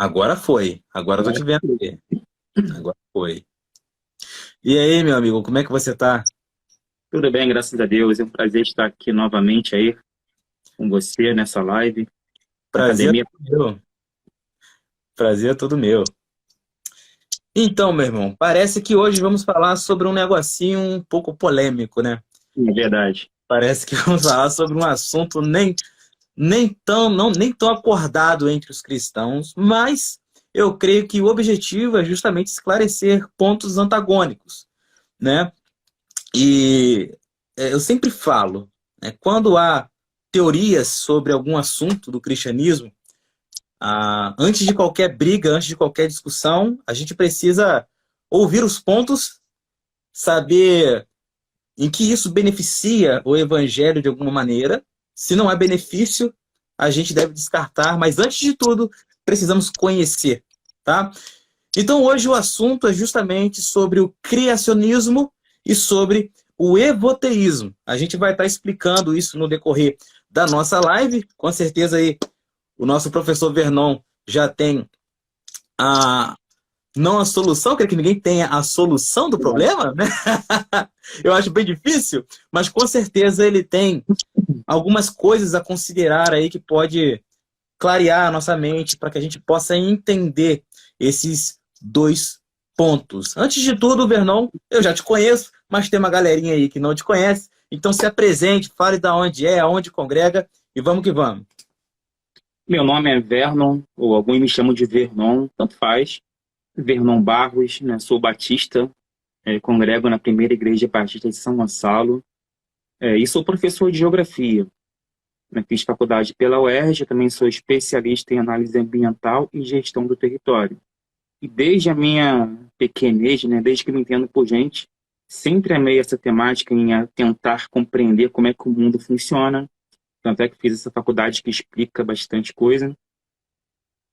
Agora foi. Agora eu tô te vendo aqui. Agora foi. E aí, meu amigo, como é que você tá? Tudo bem, graças a Deus. É um prazer estar aqui novamente aí com você nessa live na Prazer é academia. todo meu. Prazer é todo meu. Então, meu irmão, parece que hoje vamos falar sobre um negocinho um pouco polêmico, né? É verdade. Parece que vamos falar sobre um assunto nem tão acordado entre os cristãos, mas eu creio que o objetivo é justamente esclarecer pontos antagônicos, né? E eu sempre falo, né, quando há teorias sobre algum assunto do cristianismo, antes de qualquer briga, antes de qualquer discussão, a gente precisa ouvir os pontos, saber em que isso beneficia o evangelho de alguma maneira. Se não há benefício, a gente deve descartar, mas antes de tudo, precisamos conhecer, tá? Então hoje o assunto é justamente sobre o criacionismo e sobre o evoteísmo. A gente vai estar explicando isso no decorrer da nossa live. Com certeza aí o nosso professor Vernon já tem a não a solução, quero que ninguém tenha a solução do problema, né? Eu acho bem difícil, mas com certeza ele tem algumas coisas a considerar aí que pode clarear a nossa mente para que a gente possa entender esses dois pontos. Antes de tudo, Vernon, eu já te conheço, mas tem uma galerinha aí que não te conhece, então se apresente, fale da onde é, aonde congrega e vamos que vamos. Meu nome é Vernon, ou alguns me chamam de Vernon, tanto faz. Vernon Barros, né? Sou batista, congrego na Primeira Igreja Batista de São Gonçalo, e sou professor de geografia. Né? Fiz faculdade pela UERJ, também sou especialista em análise ambiental e gestão do território. E desde a minha pequenez, né, desde que me entendo por gente, sempre amei essa temática em tentar compreender como é que o mundo funciona. Tanto é que fiz essa faculdade que explica bastante coisa.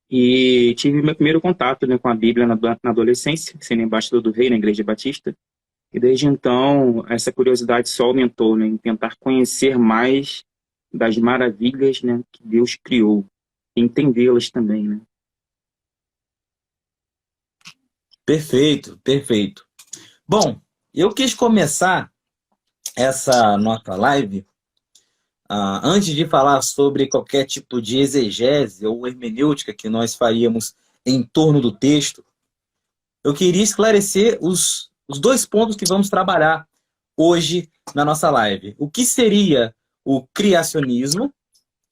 E tive meu primeiro contato, né, com a Bíblia na adolescência, sendo embaixador do rei na Igreja Batista. E desde então, essa curiosidade só aumentou, né, em tentar conhecer mais das maravilhas, né, que Deus criou, e entendê-las também, né. Perfeito, perfeito. Bom, eu quis começar essa nossa live antes de falar sobre qualquer tipo de exegese ou hermenêutica que nós faríamos em torno do texto. Eu queria esclarecer os dois pontos que vamos trabalhar hoje na nossa live. O que seria o criacionismo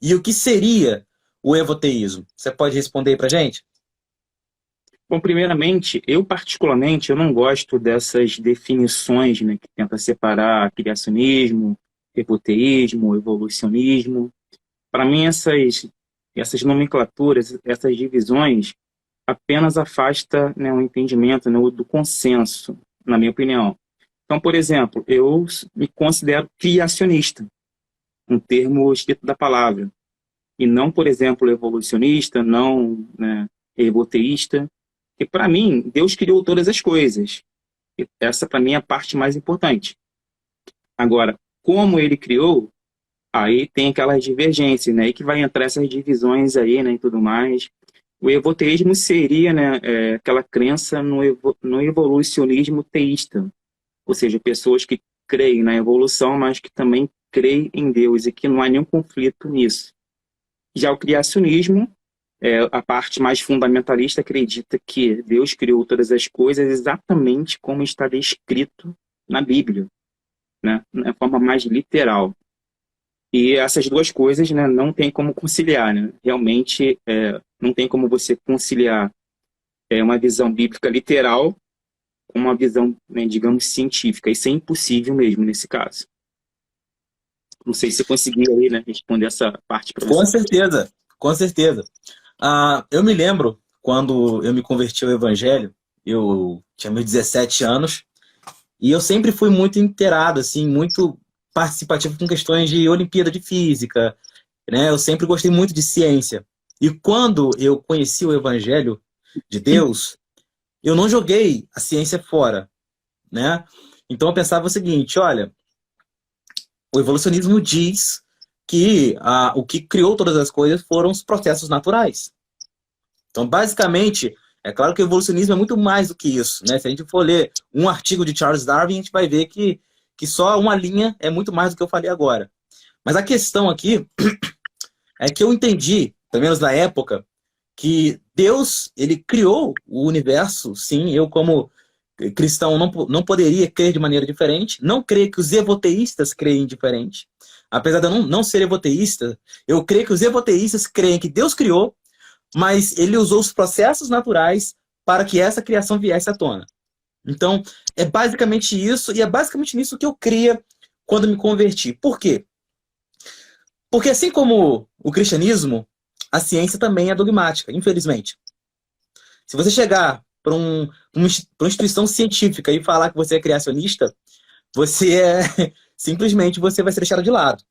e o que seria o evoteísmo? Você pode responder aí pra gente? Bom, primeiramente, eu particularmente, eu não gosto dessas definições, né, que tenta separar criacionismo, evoteísmo, evolucionismo. Para mim, essas nomenclaturas, essas divisões, apenas afasta, né, o entendimento, né, do consenso, na minha opinião. Então, por exemplo, eu me considero criacionista, um termo escrito da palavra, e não, por exemplo, evolucionista, não, né, evoteísta. E para mim, Deus criou todas as coisas. E essa, para mim, é a parte mais importante. Agora, como ele criou, aí tem aquelas divergências, né? E que vai entrar essas divisões aí, né, e tudo mais. O evoteísmo seria, né, aquela crença no evolucionismo teísta, ou seja, pessoas que creem na evolução, mas que também creem em Deus e que não há nenhum conflito nisso. Já o criacionismo, a parte mais fundamentalista, acredita que Deus criou todas as coisas exatamente como está descrito na Bíblia, né, na forma mais literal. E essas duas coisas, né, não tem como conciliar, né? Realmente, não tem como você conciliar uma visão bíblica literal com uma visão, né, digamos, científica. Isso é impossível mesmo nesse caso. Não sei se eu consegui aí, né, responder essa parte para Com você. certeza, com certeza. Eu me lembro quando eu me converti ao Evangelho, eu tinha meus 17 anos, e eu sempre fui muito inteirado, assim, muito participativo com questões de Olimpíada de Física, né? Eu sempre gostei muito de ciência. E quando eu conheci o Evangelho de Deus, eu não joguei a ciência fora, né? Então eu pensava o seguinte, olha, o evolucionismo diz que o que criou todas as coisas foram os processos naturais. Então, basicamente, é claro que o evolucionismo é muito mais do que isso, né? Se a gente for ler um artigo de Charles Darwin, a gente vai ver que só uma linha é muito mais do que eu falei agora. Mas a questão aqui é que eu entendi, pelo menos na época, que Deus, ele criou o universo, sim, eu como cristão não poderia crer de maneira diferente, não creio que os evoteístas creem diferente. Apesar de eu não ser evoteísta, eu creio que os evoteístas creem que Deus criou, mas ele usou os processos naturais para que essa criação viesse à tona. Então, é basicamente isso, e é basicamente nisso que eu cria quando me converti. Por quê? Porque assim como o cristianismo, a ciência também é dogmática, infelizmente. Se você chegar para uma instituição científica e falar que você é criacionista, você é simplesmente você vai ser deixado de lado.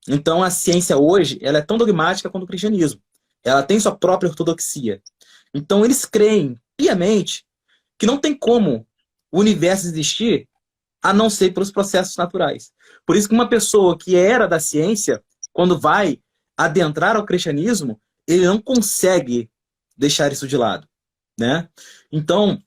Então a ciência hoje, ela é tão dogmática quanto o cristianismo. Ela tem sua própria ortodoxia. Então eles creem piamente que não tem como o universo existir a não ser pelos processos naturais. Por isso que uma pessoa que era da ciência, quando vai adentrar ao cristianismo, ele não consegue deixar isso de lado, né? Então,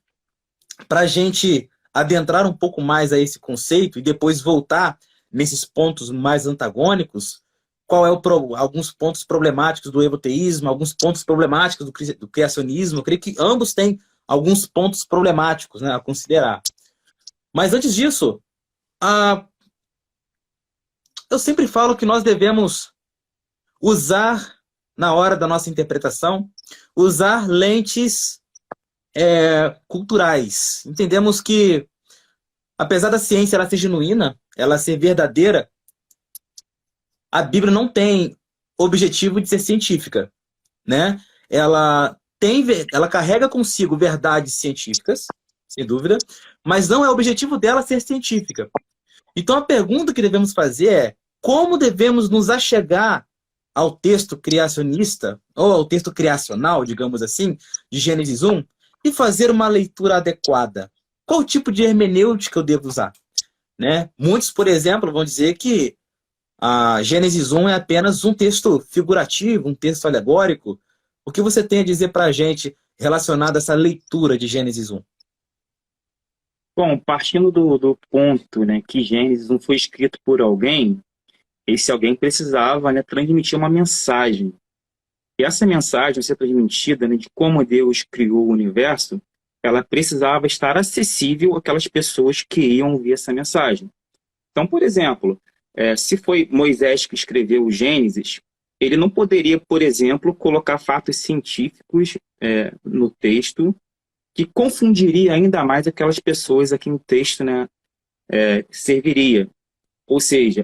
para a gente adentrar um pouco mais a esse conceito e depois voltar nesses pontos mais antagônicos, qual é alguns pontos problemáticos do evoteísmo, alguns pontos problemáticos do criacionismo? Eu creio que ambos têm alguns pontos problemáticos, né, a considerar. Mas antes disso, eu sempre falo que nós devemos usar, na hora da nossa interpretação, usar lentes culturais. Entendemos que, apesar da ciência ela ser genuína, ela ser verdadeira, a Bíblia não tem objetivo de ser científica, né? Ela carrega consigo verdades científicas, sem dúvida, mas não é o objetivo dela ser científica. Então a pergunta que devemos fazer é: como devemos nos achegar ao texto criacionista, ou ao texto criacional, digamos assim, de Gênesis 1, e fazer uma leitura adequada? Qual tipo de hermenêutica eu devo usar? Né? Muitos, por exemplo, vão dizer que a Gênesis 1 é apenas um texto figurativo, um texto alegórico. O que você tem a dizer para a gente relacionado a essa leitura de Gênesis 1? Bom, partindo do ponto, né, que Gênesis não foi escrito por alguém, esse alguém precisava, né, transmitir uma mensagem. E essa mensagem, ser transmitida, né, de como Deus criou o universo, ela precisava estar acessível àquelas pessoas que iam ouvir essa mensagem. Então, por exemplo, se foi Moisés que escreveu o Gênesis, ele não poderia, por exemplo, colocar fatos científicos no texto que confundiria ainda mais aquelas pessoas a quem o texto, né, serviria. Ou seja,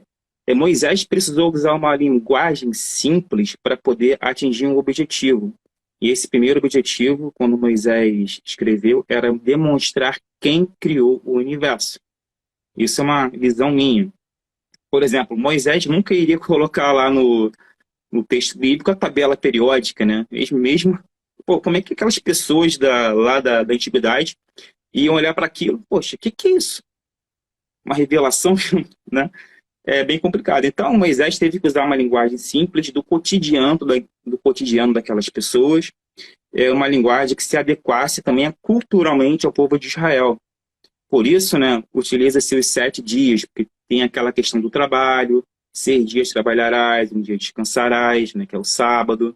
Moisés precisou usar uma linguagem simples para poder atingir um objetivo. E esse primeiro objetivo, quando Moisés escreveu, era demonstrar quem criou o universo. Isso é uma visão minha. Por exemplo, Moisés nunca iria colocar lá no texto bíblico a tabela periódica, né? Mesmo pô, como é que aquelas pessoas lá da antiguidade iam olhar para aquilo? Poxa, o que é isso? Uma revelação, né? É bem complicado. Então, Moisés teve que usar uma linguagem simples do cotidiano daquelas pessoas, uma linguagem que se adequasse também culturalmente ao povo de Israel. Por isso, né, utiliza-se os 7 dias, porque tem aquela questão do trabalho, 6 dias trabalharás, um dia descansarás, né, que é o sábado.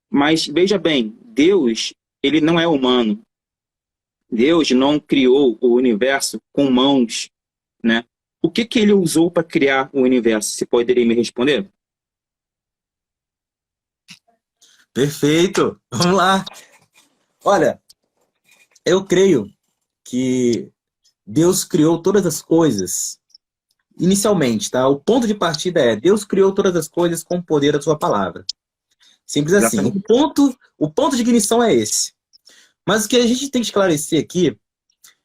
Mas, veja bem, Deus, ele não é humano. Deus não criou o universo com mãos, né? O que ele usou para criar o universo? Você poderia me responder? Perfeito! Vamos lá! Olha, eu creio que Deus criou todas as coisas inicialmente, tá? O ponto de partida é: Deus criou todas as coisas com o poder da sua palavra. Simples assim. O ponto de ignição é esse. Mas o que a gente tem que esclarecer aqui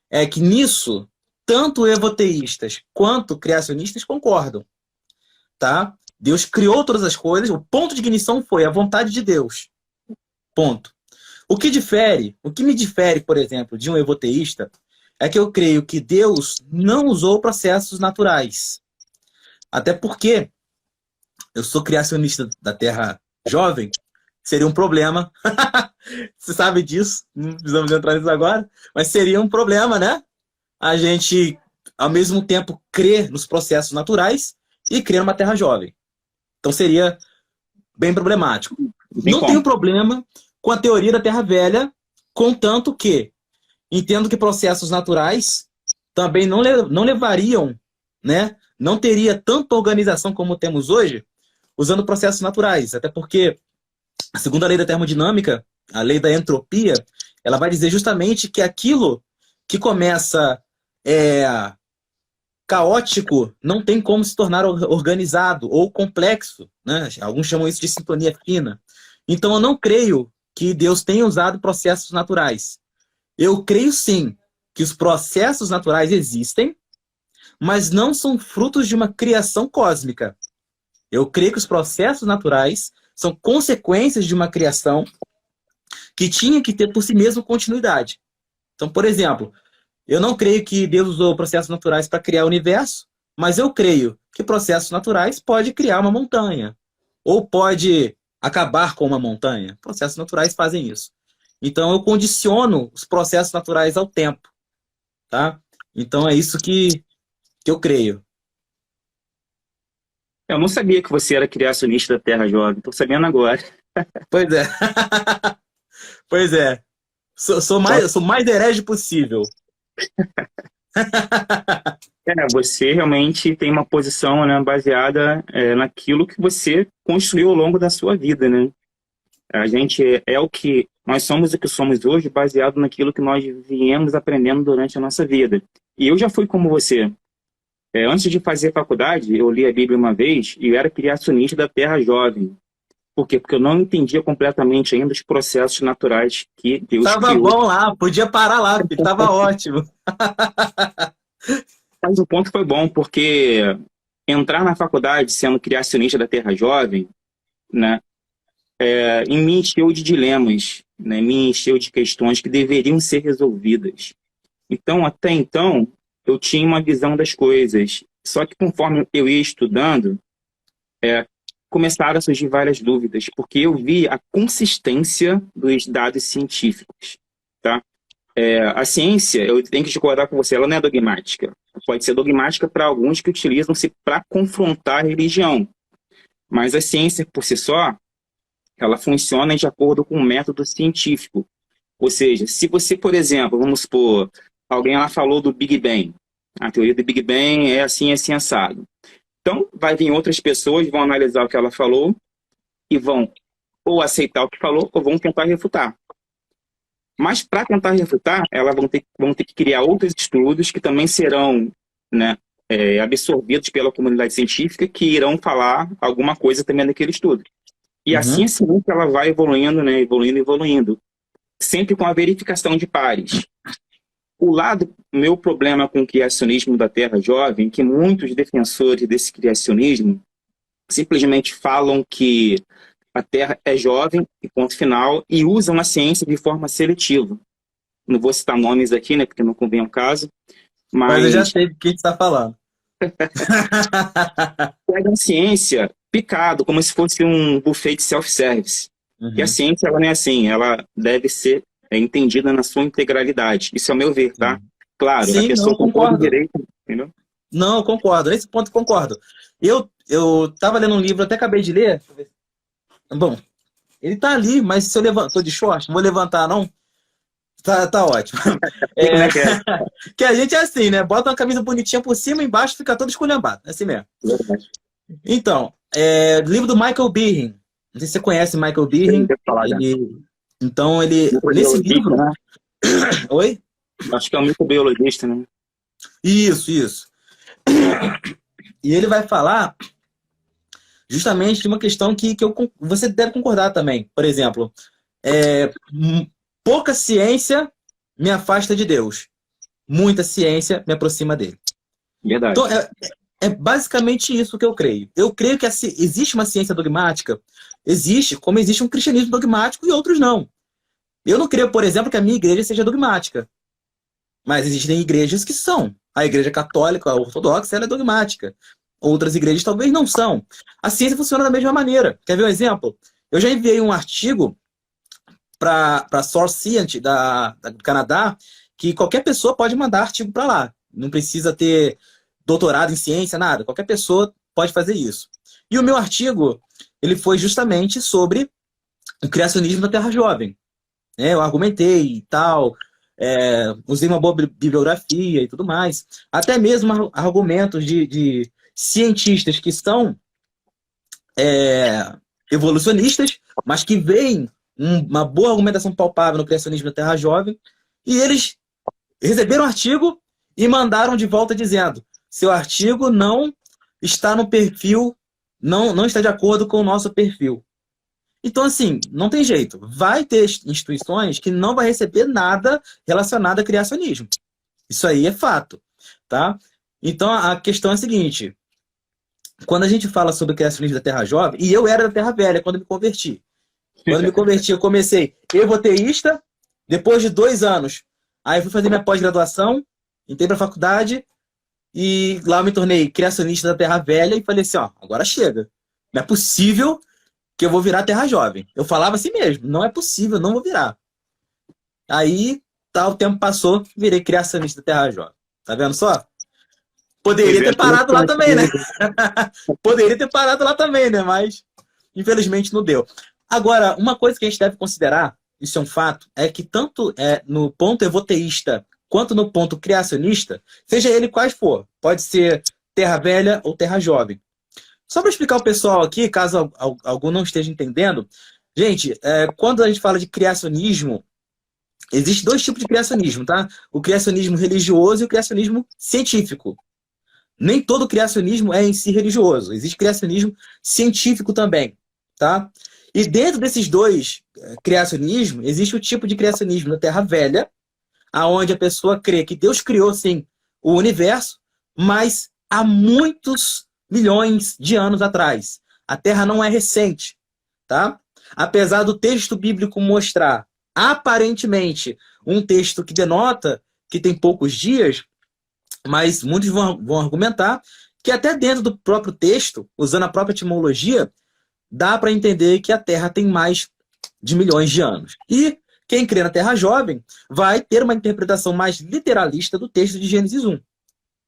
é que nisso, tanto evoteístas quanto criacionistas concordam, tá? Deus criou todas as coisas, o ponto de ignição foi a vontade de Deus. Ponto. O que me difere, por exemplo, de um evoteísta, é que eu creio que Deus não usou processos naturais. Até porque eu sou criacionista da Terra jovem, seria um problema. Você sabe disso, não precisamos entrar nisso agora, mas seria um problema, né? A gente, ao mesmo tempo, crer nos processos naturais e crer numa terra jovem. Então seria bem problemático. Bem Não como. tenho problema com a teoria da Terra Velha, contanto que entendo que processos naturais também não levariam, né? Não teria tanta organização como temos hoje, usando processos naturais. Até porque a segunda lei da termodinâmica, a lei da entropia, ela vai dizer justamente que aquilo que começa caótico não tem como se tornar organizado ou complexo, né? Alguns chamam isso de sintonia fina. Então eu não creio que Deus tenha usado processos naturais. Eu creio sim que os processos naturais existem, mas não são frutos de uma criação cósmica. Eu creio que os processos naturais são consequências de uma criação que tinha que ter por si mesmo continuidade. Então, por exemplo, eu não creio que Deus usou processos naturais para criar o universo, mas eu creio que processos naturais pode criar uma montanha, ou pode acabar com uma montanha. Processos naturais fazem isso. Então eu condiciono os processos naturais ao tempo, tá? Então é isso que eu creio. Eu não sabia que você era criacionista da Terra Jovem, estou sabendo agora. Pois é. Pois é. Sou mais herege possível. Você realmente tem uma posição, né, baseada naquilo que você construiu ao longo da sua vida, né? A gente nós somos o que somos hoje, baseado naquilo que nós viemos aprendendo durante a nossa vida. E eu já fui como você. Antes de fazer faculdade, eu li a Bíblia uma vez e eu era criacionista da Terra Jovem. Por quê? Porque eu não entendia completamente ainda os processos naturais que Deus Tava criou. bom lá, podia parar lá, filho, tava ótimo. Mas o ponto foi bom, porque entrar na faculdade sendo criacionista da Terra Jovem, né, me encheu de dilemas, né, me encheu de questões que deveriam ser resolvidas. Então, até então, eu tinha uma visão das coisas. Só que conforme eu ia estudando, começaram a surgir várias dúvidas, porque eu vi a consistência dos dados científicos, tá? A ciência, eu tenho que discordar com você, ela não é dogmática. Pode ser dogmática para alguns que utilizam-se para confrontar a religião. Mas a ciência, por si só, ela funciona de acordo com um método científico. Ou seja, se você, por exemplo, vamos supor, alguém lá falou do Big Bang. A teoria do Big Bang é assim, assado. Então, vai vir outras pessoas, vão analisar o que ela falou e vão ou aceitar o que falou ou vão tentar refutar. Mas, para tentar refutar, elas vão ter que criar outros estudos que também serão, né, absorvidos pela comunidade científica, que irão falar alguma coisa também daquele estudo. E assim a ciência ela vai evoluindo, né, evoluindo, sempre com a verificação de pares. Meu problema com o criacionismo da Terra Jovem, que muitos defensores desse criacionismo simplesmente falam que a Terra é jovem, e ponto final, e usam a ciência de forma seletiva. Não vou citar nomes aqui, né, porque não convém ao caso, Mas eu já sei do que você está falando. Pegam a ciência picado, como se fosse um buffet de self-service. E a ciência, ela não é assim, ela deve ser entendida na sua integralidade. Isso é o meu ver, tá? Claro, sim, a pessoa com todo direito, entendeu? Não, eu concordo. Nesse ponto eu concordo. Eu tava lendo um livro, até acabei de ler. Bom, ele tá ali, mas se eu levantar... Tô de short, não vou levantar, não? Tá ótimo. Que a gente é assim, né? Bota uma camisa bonitinha por cima, embaixo fica todo esculhambado. É assim mesmo. Então, livro do Michael Behe. Não sei se você conhece Michael Behe. Então, nesse livro... Né? Oi? Acho que é um microbiologista, né? Isso. E ele vai falar justamente de uma questão que você deve concordar também. Por exemplo, pouca ciência me afasta de Deus. Muita ciência me aproxima dele. Verdade. Então, é basicamente isso que eu creio. Eu creio que existe uma ciência dogmática, como existe um cristianismo dogmático e outros não. Eu não creio, por exemplo, que a minha igreja seja dogmática. Mas existem igrejas que são. A igreja católica, a ortodoxa, ela é dogmática. Outras igrejas talvez não são. A ciência funciona da mesma maneira. Quer ver um exemplo? Eu já enviei um artigo para a Source Science do Canadá, que qualquer pessoa pode mandar artigo para lá. Não precisa ter doutorado em ciência, nada. Qualquer pessoa pode fazer isso. E o meu artigo, ele foi justamente sobre o criacionismo da Terra Jovem. Eu argumentei e tal, usei uma boa bibliografia e tudo mais. Até mesmo argumentos de cientistas que são evolucionistas, mas que veem uma boa argumentação palpável no criacionismo da Terra Jovem, e eles receberam o artigo e mandaram de volta dizendo: seu artigo não está no perfil, não está de acordo com o nosso perfil. Então, assim, não tem jeito. Vai ter instituições que não vai receber nada relacionado a criacionismo. Isso aí é fato, tá? Então, a questão é a seguinte: quando a gente fala sobre o criacionismo da Terra Jovem, e eu era da Terra Velha quando me converti. Quando me converti, eu comecei evoteísta, depois de 2 anos. Aí eu fui fazer minha pós-graduação, entrei para a faculdade, e lá eu me tornei criacionista da Terra Velha e falei assim, ó, agora chega. Não é possível que eu vou virar Terra Jovem. Eu falava assim mesmo, não é possível, não vou virar. Aí, o tempo passou, virei criacionista da Terra Jovem. Tá vendo só? Poderia ter parado lá também, né? Poderia ter parado lá também, né? Mas, infelizmente, não deu. Agora, uma coisa que a gente deve considerar, isso é um fato, é que tanto no ponto evoteísta quanto no ponto criacionista, seja ele qual for, pode ser Terra Velha ou Terra Jovem. Só para explicar ao pessoal aqui, caso algum não esteja entendendo, gente, quando a gente fala de criacionismo, existe 2 tipos de criacionismo, tá? O criacionismo religioso e o criacionismo científico. Nem todo criacionismo é em si religioso. Existe criacionismo científico também, tá? E dentro desses 2 criacionismos, existe o tipo de criacionismo da Terra Velha, aonde a pessoa crê que Deus criou, sim, o universo, mas há muitos milhões de anos atrás. A Terra não é recente, tá? Apesar do texto bíblico mostrar, aparentemente, um texto que denota que tem poucos dias, mas muitos vão argumentar que até dentro do próprio texto, usando a própria etimologia, dá para entender que a Terra tem mais de milhões de anos. E quem crê na Terra Jovem vai ter uma interpretação mais literalista do texto de Gênesis 1.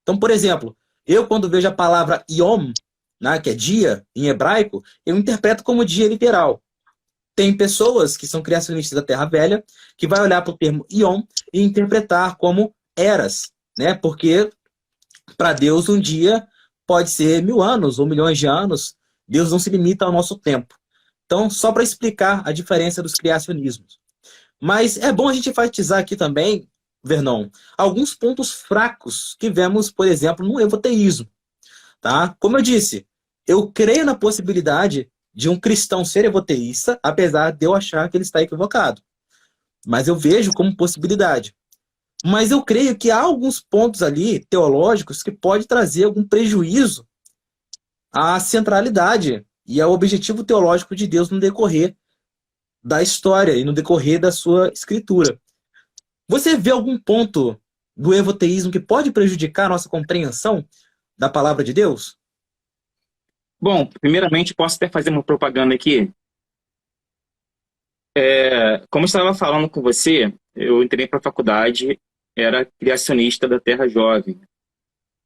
Então, por exemplo, eu quando vejo a palavra Yom, né, que é dia em hebraico, eu interpreto como dia literal. Tem pessoas que são criacionistas da Terra Velha que vai olhar para o termo Yom e interpretar como eras, né? Porque para Deus um dia pode ser 1000 anos ou milhões de anos. Deus não se limita ao nosso tempo. Então, só para explicar a diferença dos criacionismos. Mas é bom a gente enfatizar aqui também, Vernon, alguns pontos fracos que vemos, por exemplo, no evoteísmo. Tá? Como eu disse, eu creio na possibilidade de um cristão ser evoteísta, apesar de eu achar que ele está equivocado. Mas eu vejo como possibilidade. Mas eu creio que há alguns pontos ali teológicos que pode trazer algum prejuízo à centralidade e ao objetivo teológico de Deus no decorrer da história e no decorrer da sua escritura. Você vê algum ponto do evoteísmo que pode prejudicar a nossa compreensão da palavra de Deus? Bom, primeiramente, posso até fazer uma propaganda aqui. Como eu estava falando com você, eu entrei para a faculdade, era criacionista da Terra Jovem.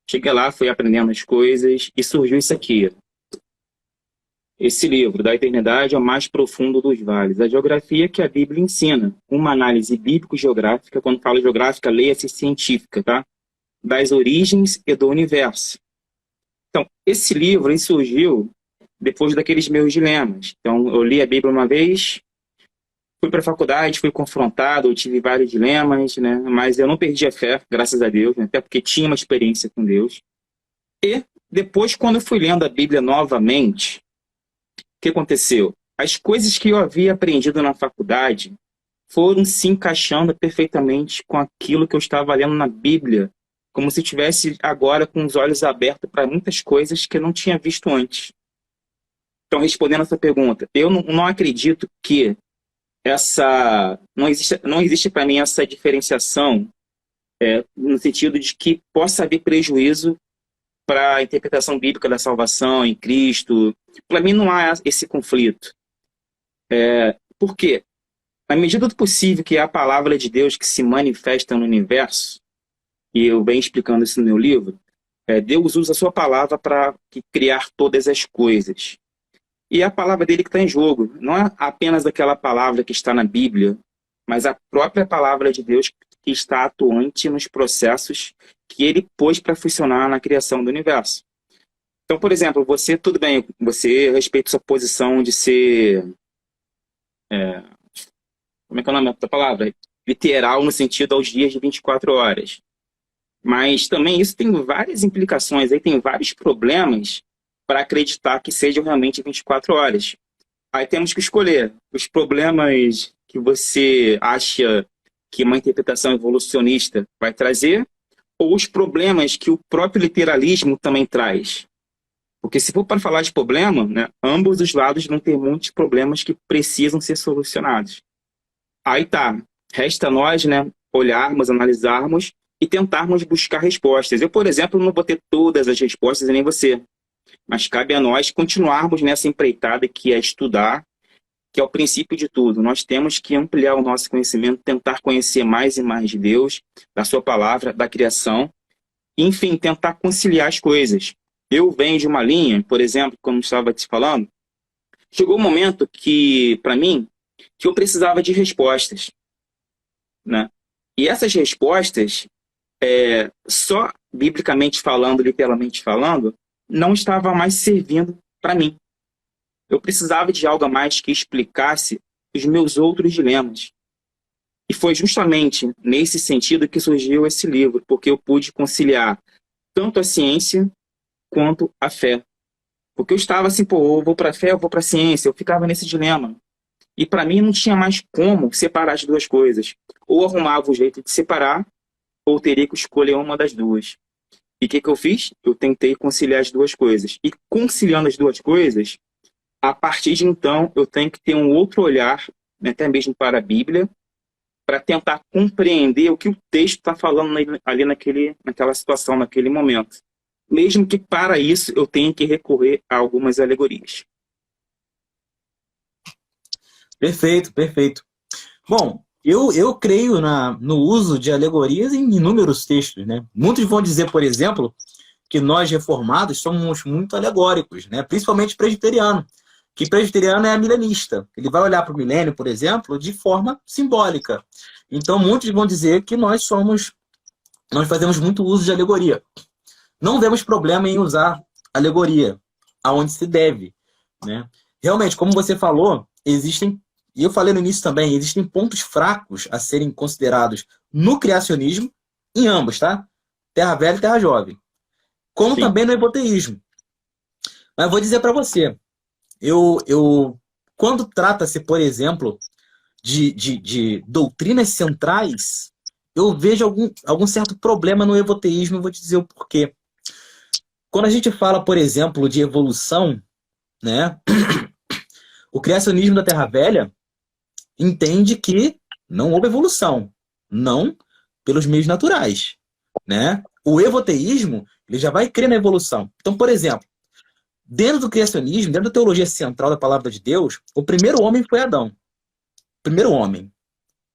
Cheguei lá, fui aprendendo as coisas e surgiu isso aqui. Esse livro, Da Eternidade ao Mais Profundo dos Vales. A geografia que a Bíblia ensina. Uma análise bíblico-geográfica, quando falo geográfica, leia-se científica, tá? Das origens e do universo. Então, esse livro ele surgiu depois daqueles meus dilemas. Então, eu li a Bíblia uma vez, fui para a faculdade, fui confrontado, eu tive vários dilemas, né? Mas eu não perdi a fé, graças a Deus, né? Até porque tinha uma experiência com Deus. E depois, quando eu fui lendo a Bíblia novamente, o que aconteceu? As coisas que eu havia aprendido na faculdade foram se encaixando perfeitamente com aquilo que eu estava lendo na Bíblia, como se estivesse agora com os olhos abertos para muitas coisas que eu não tinha visto antes. Então, respondendo essa pergunta, eu não acredito que não existe para mim essa diferenciação no sentido de que possa haver prejuízo para a interpretação bíblica da salvação em Cristo. Para mim não há esse conflito. Por quê? Na medida do possível que é a palavra de Deus que se manifesta no universo, e eu venho explicando isso no meu livro, Deus usa a sua palavra para criar todas as coisas. E é a palavra dele que está em jogo. Não é apenas aquela palavra que está na Bíblia, mas a própria palavra de Deus que está atuante nos processos que ele pôs para funcionar na criação do universo. Então, por exemplo, você, tudo bem, você respeita sua posição de ser, como é que é o nome da palavra? Literal no sentido aos dias de 24 horas. Mas também isso tem várias implicações, aí tem vários problemas para acreditar que sejam realmente 24 horas. Aí temos que escolher os problemas que você acha que uma interpretação evolucionista vai trazer ou os problemas que o próprio literalismo também traz. Porque se for para falar de problema, né, ambos os lados vão ter muitos problemas que precisam ser solucionados. Aí tá, resta a nós, né, olharmos, analisarmos e tentarmos buscar respostas. Eu, por exemplo, não vou ter todas as respostas e nem você, mas cabe a nós continuarmos nessa empreitada que é estudar, que é o princípio de tudo. Nós temos que ampliar o nosso conhecimento, tentar conhecer mais e mais de Deus, da sua palavra, da criação, e, enfim, tentar conciliar as coisas. Eu venho de uma linha, por exemplo, como estava te falando, chegou um momento que, para mim, que eu precisava de respostas, né? E essas respostas, só biblicamente falando, literalmente falando, não estava mais servindo para mim. Eu precisava de algo a mais que explicasse os meus outros dilemas. E foi justamente nesse sentido que surgiu esse livro, porque eu pude conciliar tanto a ciência quanto a fé. Porque eu estava assim, pô, eu vou para a fé, eu vou para a ciência, eu ficava nesse dilema. E para mim não tinha mais como separar as duas coisas. Ou arrumava o jeito de separar, ou teria que escolher uma das duas. E o que eu fiz? Eu tentei conciliar as duas coisas. E conciliando as duas coisas, a partir de então, eu tenho que ter um outro olhar, né, até mesmo para a Bíblia, para tentar compreender o que o texto está falando ali naquela situação, naquele momento. Mesmo que para isso eu tenha que recorrer a algumas alegorias. Perfeito, perfeito. Bom, eu creio no uso de alegorias em inúmeros textos, né? Muitos vão dizer, por exemplo, que nós reformados somos muito alegóricos, né? Principalmente presbiteriano, que presbiteriano é milenista. Ele vai olhar para o milênio, por exemplo, de forma simbólica. Então, muitos vão dizer que nós fazemos muito uso de alegoria. Não vemos problema em usar alegoria, aonde se deve, né? Realmente, como você falou, existem, e eu falei no início também, existem pontos fracos a serem considerados no criacionismo, em ambos, tá? Terra Velha e Terra Jovem. Como Sim. também no eboteísmo. Mas eu vou dizer para você, quando trata-se, por exemplo, de doutrinas centrais, eu vejo algum certo problema no evoteísmo, eu vou te dizer o porquê. Quando a gente fala, por exemplo, de evolução, né, o criacionismo da Terra Velha entende que não houve evolução, não pelos meios naturais, né? O evoteísmo, ele já vai crer na evolução. Então, por exemplo, dentro do criacionismo, dentro da teologia central da palavra de Deus, o primeiro homem foi Adão. O primeiro homem.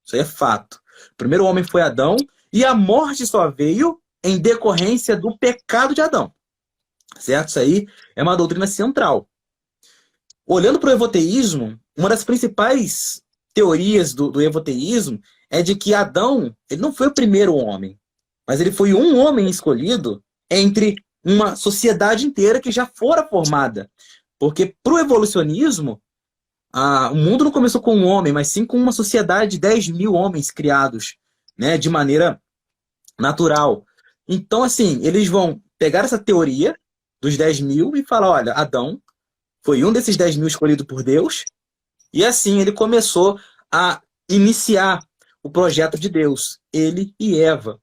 Isso aí é fato. O primeiro homem foi Adão e a morte só veio em decorrência do pecado de Adão. Certo? Isso aí é uma doutrina central. Olhando para o evoteísmo, uma das principais teorias do evoteísmo é de que Adão, ele não foi o primeiro homem, mas ele foi um homem escolhido entre uma sociedade inteira que já fora formada. Porque para o evolucionismo, o mundo não começou com um homem, mas sim com uma sociedade de 10 mil homens criados, né, de maneira natural. Então, assim, eles vão pegar essa teoria dos 10 mil e falar, olha, Adão foi um desses 10 mil escolhido por Deus, e assim ele começou a iniciar o projeto de Deus, ele e Eva.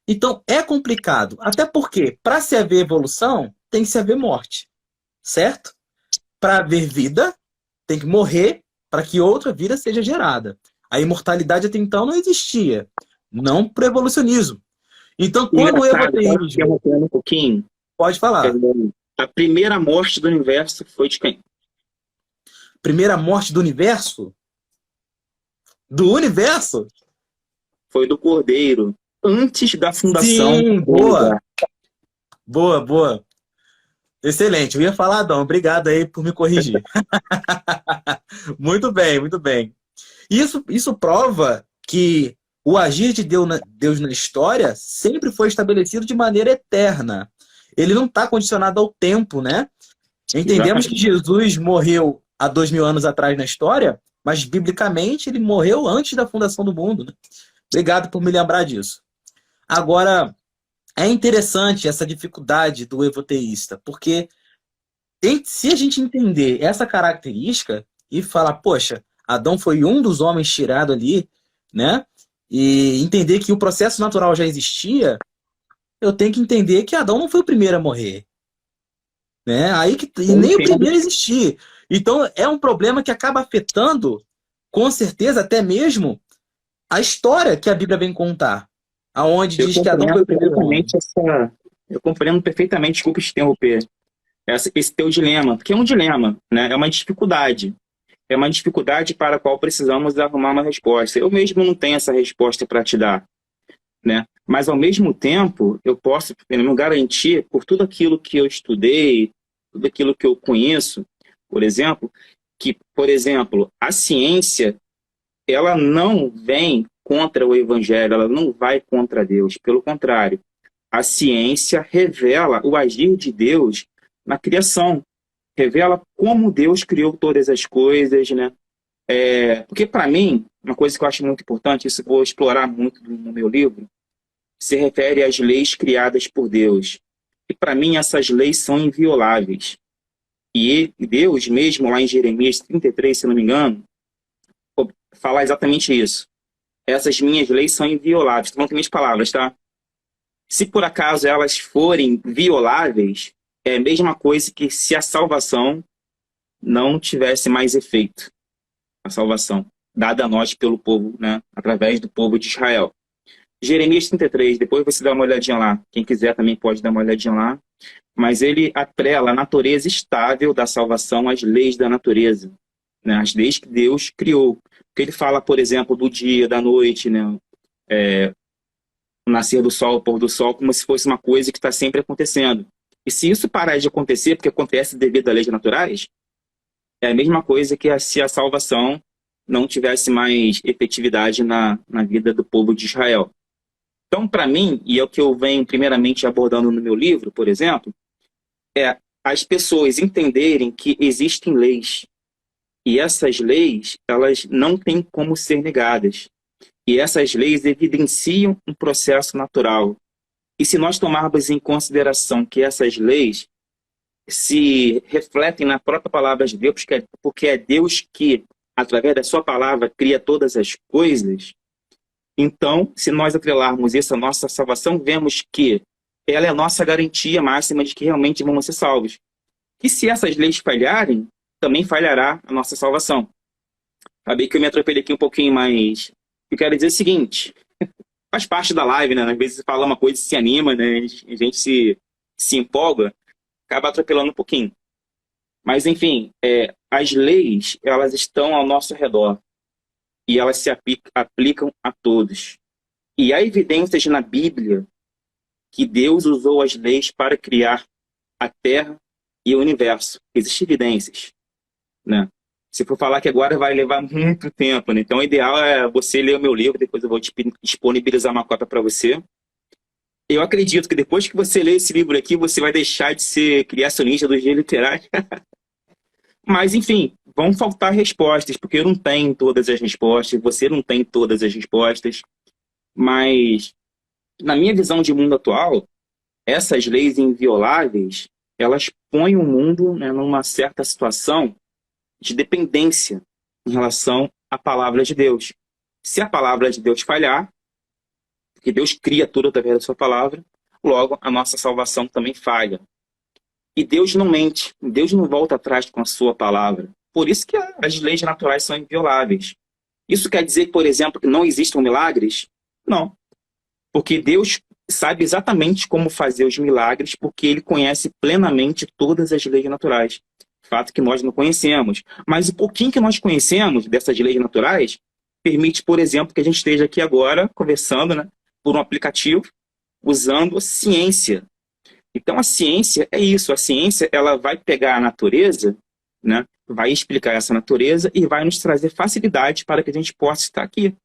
Então é complicado, até porque para se haver evolução, tem que se haver morte, certo? Para haver vida, tem que morrer para que outra vida seja gerada. A imortalidade até então não existia, não para o evolucionismo. Então, quando o evoteísmo... Interrompendo um pouquinho. Pode falar. A primeira morte do universo foi de quem? primeira morte do universo? Do universo? Foi do Cordeiro, antes da fundação Sim, do boa, lugar. boa, boa. Excelente. Eu ia falar, Adão. Obrigado aí por me corrigir. Muito bem, muito bem. Isso prova que o agir de Deus na história sempre foi estabelecido de maneira eterna. Ele não está condicionado ao tempo, né? Entendemos que Exatamente. Jesus morreu há 2000 anos atrás na história, mas biblicamente ele morreu antes da fundação do mundo, né? Obrigado por me lembrar disso. Agora, é interessante essa dificuldade do evoteísta, porque se a gente entender essa característica e falar, poxa, Adão foi um dos homens tirado ali, né? E entender que o processo natural já existia, eu tenho que entender que Adão não foi o primeiro a morrer, né? E Eu nem o entendo, primeiro a existir. Então é um problema que acaba afetando, com certeza, até mesmo a história que a Bíblia vem contar, aonde eu diz que Adão foi compreendo o primeiro homem. perfeitamente eu compreendo perfeitamente, desculpa te interromper, esse teu dilema, porque é um dilema, né? É uma dificuldade. É uma dificuldade para a qual precisamos arrumar uma resposta. Eu mesmo não tenho essa resposta para te dar, né? Mas, ao mesmo tempo, eu posso pelo menos garantir, por tudo aquilo que eu estudei, tudo aquilo que eu conheço, por exemplo, que, por exemplo, a ciência, ela não vem contra o evangelho, ela não vai contra Deus. Pelo contrário, a ciência revela o agir de Deus na criação, revela como Deus criou todas as coisas, né? Porque, para mim, uma coisa que eu acho muito importante, isso eu vou explorar muito no meu livro, se refere às leis criadas por Deus. E, para mim, essas leis são invioláveis. E Deus, mesmo lá em Jeremias 33, se não me engano, fala exatamente isso. Essas minhas leis são invioláveis. Estou falando com minhas palavras, tá? Se por acaso elas forem violáveis, é a mesma coisa que se a salvação não tivesse mais efeito. A salvação dada a nós pelo povo, né? Através do povo de Israel. Jeremias 33, depois você dá uma olhadinha lá. Quem quiser também pode dar uma olhadinha lá. Mas ele atrela a natureza estável da salvação às leis da natureza, né? As leis que Deus criou. Porque ele fala, por exemplo, do dia, da noite, né? O nascer do sol, o pôr do sol, como se fosse uma coisa que está sempre acontecendo. E se isso parar de acontecer, porque acontece devido a leis naturais, é a mesma coisa que se a salvação não tivesse mais efetividade na vida do povo de Israel. Então, para mim, e é o que eu venho primeiramente abordando no meu livro, por exemplo, é as pessoas entenderem que existem leis. E essas leis, elas não têm como ser negadas. E essas leis evidenciam um processo natural. E se nós tomarmos em consideração que essas leis se refletem na própria palavra de Deus, porque é Deus que, através da sua palavra, cria todas as coisas, então, se nós atrelarmos isso à nossa salvação, vemos que ela é a nossa garantia máxima de que realmente vamos ser salvos. E se essas leis falharem, também falhará a nossa salvação. Acabei que eu me atropelei aqui um pouquinho, mas eu quero dizer o seguinte, faz parte da live, né? Às vezes você fala uma coisa e se anima, né? A gente se empolga, acaba atropelando um pouquinho. Mas, enfim, as leis, elas estão ao nosso redor e elas se aplicam a todos. E há evidências na Bíblia que Deus usou as leis para criar a Terra e o universo. Existem evidências, né? Se for falar que agora vai levar muito tempo, né? Então o ideal é você ler o meu livro, depois eu vou disponibilizar uma cópia para você. Eu acredito que depois que você ler esse livro aqui, você vai deixar de ser criacionista do gênero literário. Mas, enfim, vão faltar respostas, porque eu não tenho todas as respostas, você não tem todas as respostas. Mas, na minha visão de mundo atual, essas leis invioláveis, elas põem o mundo, né, numa certa situação de dependência em relação à palavra de Deus. Se a palavra de Deus falhar, porque Deus cria tudo através da sua palavra, logo a nossa salvação também falha. E Deus não mente, Deus não volta atrás com a sua palavra. Por isso que as leis naturais são invioláveis. Isso quer dizer, por exemplo, que não existam milagres? Não. Porque Deus sabe exatamente como fazer os milagres, porque Ele conhece plenamente todas as leis naturais. fato que nós não conhecemos. Mas o pouquinho que nós conhecemos dessas leis naturais permite, por exemplo, que a gente esteja aqui agora conversando, né, por um aplicativo, usando a ciência. Então, a ciência é isso. A ciência, ela vai pegar a natureza, né, vai explicar essa natureza e vai nos trazer facilidade para que a gente possa estar aqui.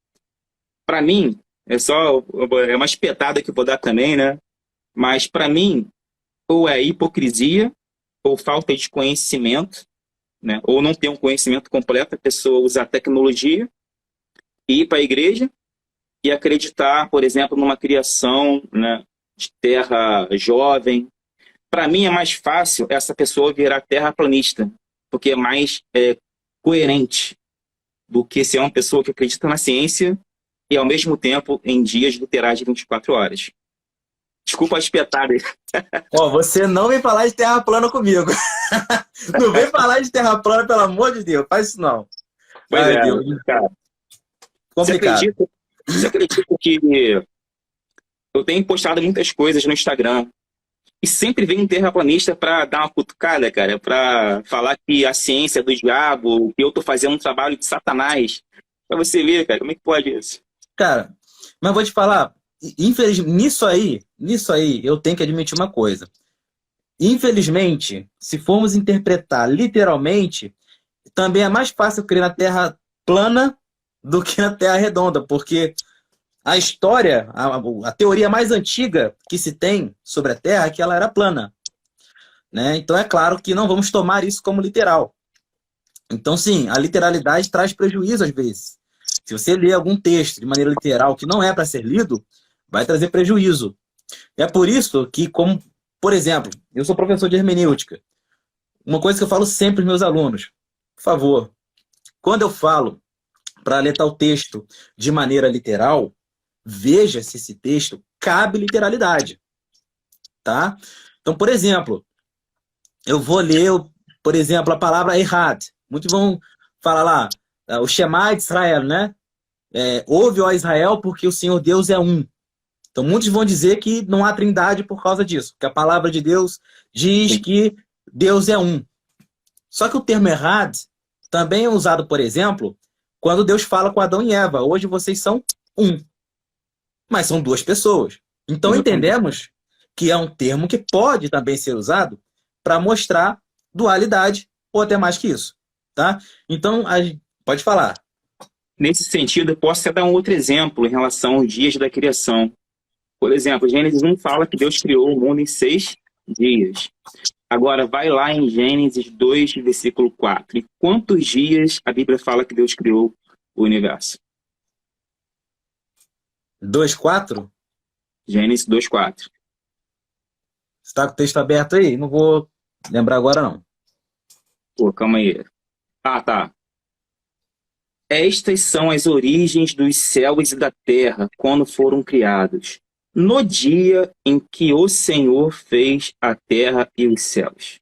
Para mim, é uma espetada que eu vou dar também, né? Mas, para mim, ou é hipocrisia, ou falta de conhecimento, né? Ou não ter um conhecimento completo, a pessoa usar tecnologia e ir para a igreja e acreditar, por exemplo, numa criação, né, de terra jovem. Para mim é mais fácil essa pessoa virar terraplanista, porque é mais coerente do que ser uma pessoa que acredita na ciência e, ao mesmo tempo, em dias literais de 24 horas. Desculpa a espetada aí. Ó, você não vem falar de terra plana comigo. Não vem falar de terra plana, pelo amor de Deus. Faz isso não. Pois Ai, é, Deus. cara. Complicado. Você acredita que eu tenho postado muitas coisas no Instagram e sempre vem um terraplanista para dar uma cutucada, cara, para falar que a ciência é do diabo, que eu tô fazendo um trabalho de Satanás. Para você ver, cara, como é que pode isso? Cara, mas vou te falar, infelizmente, nisso aí, eu tenho que admitir uma coisa. Infelizmente, se formos interpretar literalmente, também é mais fácil crer na Terra plana do que na Terra redonda, porque a história, a teoria mais antiga que se tem sobre a Terra é que ela era plana, né? Então é claro que não vamos tomar isso como literal. Então sim, a literalidade traz prejuízo às vezes. Se você lê algum texto de maneira literal que não é para ser lido, vai trazer prejuízo. É por isso que, como, por exemplo, eu sou professor de hermenêutica. Uma coisa que eu falo sempre aos meus alunos, por favor, quando eu falo para ler tal texto de maneira literal, veja se esse texto cabe literalidade, tá? Então, por exemplo, eu vou ler, por exemplo, a palavra errad. Muitos vão falar lá, o Shema de Israel, né? Ouve, ó Israel, porque o Senhor Deus é um. Então, muitos vão dizer que não há trindade por causa disso, que a palavra de Deus diz que Deus é um. Só que o termo errad também é usado, por exemplo, quando Deus fala com Adão e Eva. Hoje vocês são um. Mas são duas pessoas. Então entendemos que é um termo que pode também ser usado para mostrar dualidade ou até mais que isso, tá? Então, pode falar. Nesse sentido, eu posso até dar um outro exemplo em relação aos dias da criação. Por exemplo, Gênesis 1 fala que Deus criou o mundo em 6 dias. Agora, vai lá em Gênesis 2, versículo 4. Em quantos dias a Bíblia fala que Deus criou o universo? 2:4? Gênesis 2, 4. Você está com o texto aberto aí? Não vou lembrar agora, não. Pô, calma aí. Ah, tá. Estas são as origens dos céus e da terra, quando foram criados, no dia em que o Senhor fez a terra e os céus.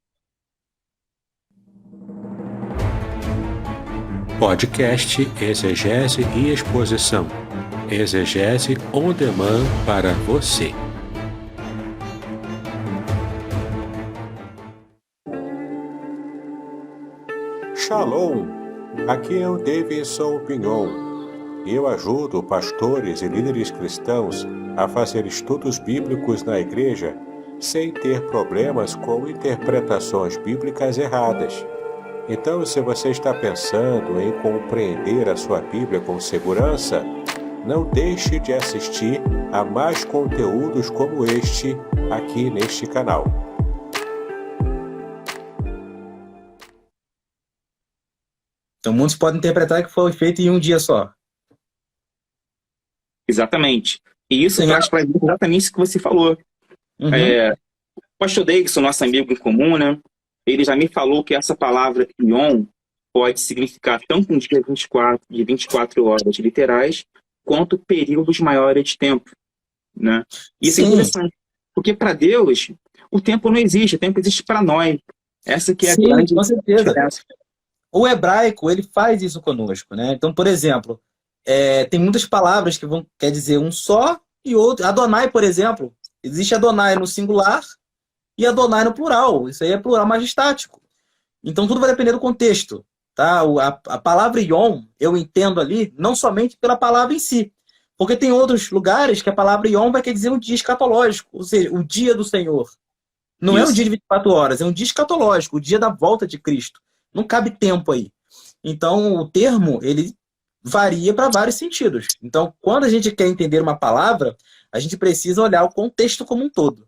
Podcast Exegese e Exposição. Exegese on demand para você. Shalom! Aqui é o Davidson Pignon. Eu ajudo pastores e líderes cristãos a fazer estudos bíblicos na igreja sem ter problemas com interpretações bíblicas erradas. Então, se você está pensando em compreender a sua Bíblia com segurança, não deixe de assistir a mais conteúdos como este aqui neste canal. Então, muitos podem interpretar que foi feito em um dia só. Exatamente. E isso Sim. traz para exatamente isso que você falou. Uhum. O pastor Davidson, nosso amigo em comum, né? Ele já me falou que essa palavra Yom pode significar tanto um dia de 24 horas literais, quanto períodos maiores de tempo, né? Isso é interessante, porque para Deus o tempo não existe, o tempo existe para nós. Essa que é a grande com certeza. diferença. O hebraico, ele faz isso conosco, né? Então, por exemplo, tem muitas palavras que quer dizer um só e outro. Adonai, por exemplo, existe Adonai no singular e Adonai no plural. Isso aí é plural majestático. Então tudo vai depender do contexto. Tá? A palavra Yom, eu entendo ali, não somente pela palavra em si. Porque tem outros lugares que a palavra Yom vai querer dizer um dia escatológico, ou seja, o dia do Senhor. Não é um Isso. dia de 24 horas, é um dia escatológico, o dia da volta de Cristo. Não cabe tempo aí. Então, o termo, ele varia para vários sentidos. Então, quando a gente quer entender uma palavra, a gente precisa olhar o contexto como um todo,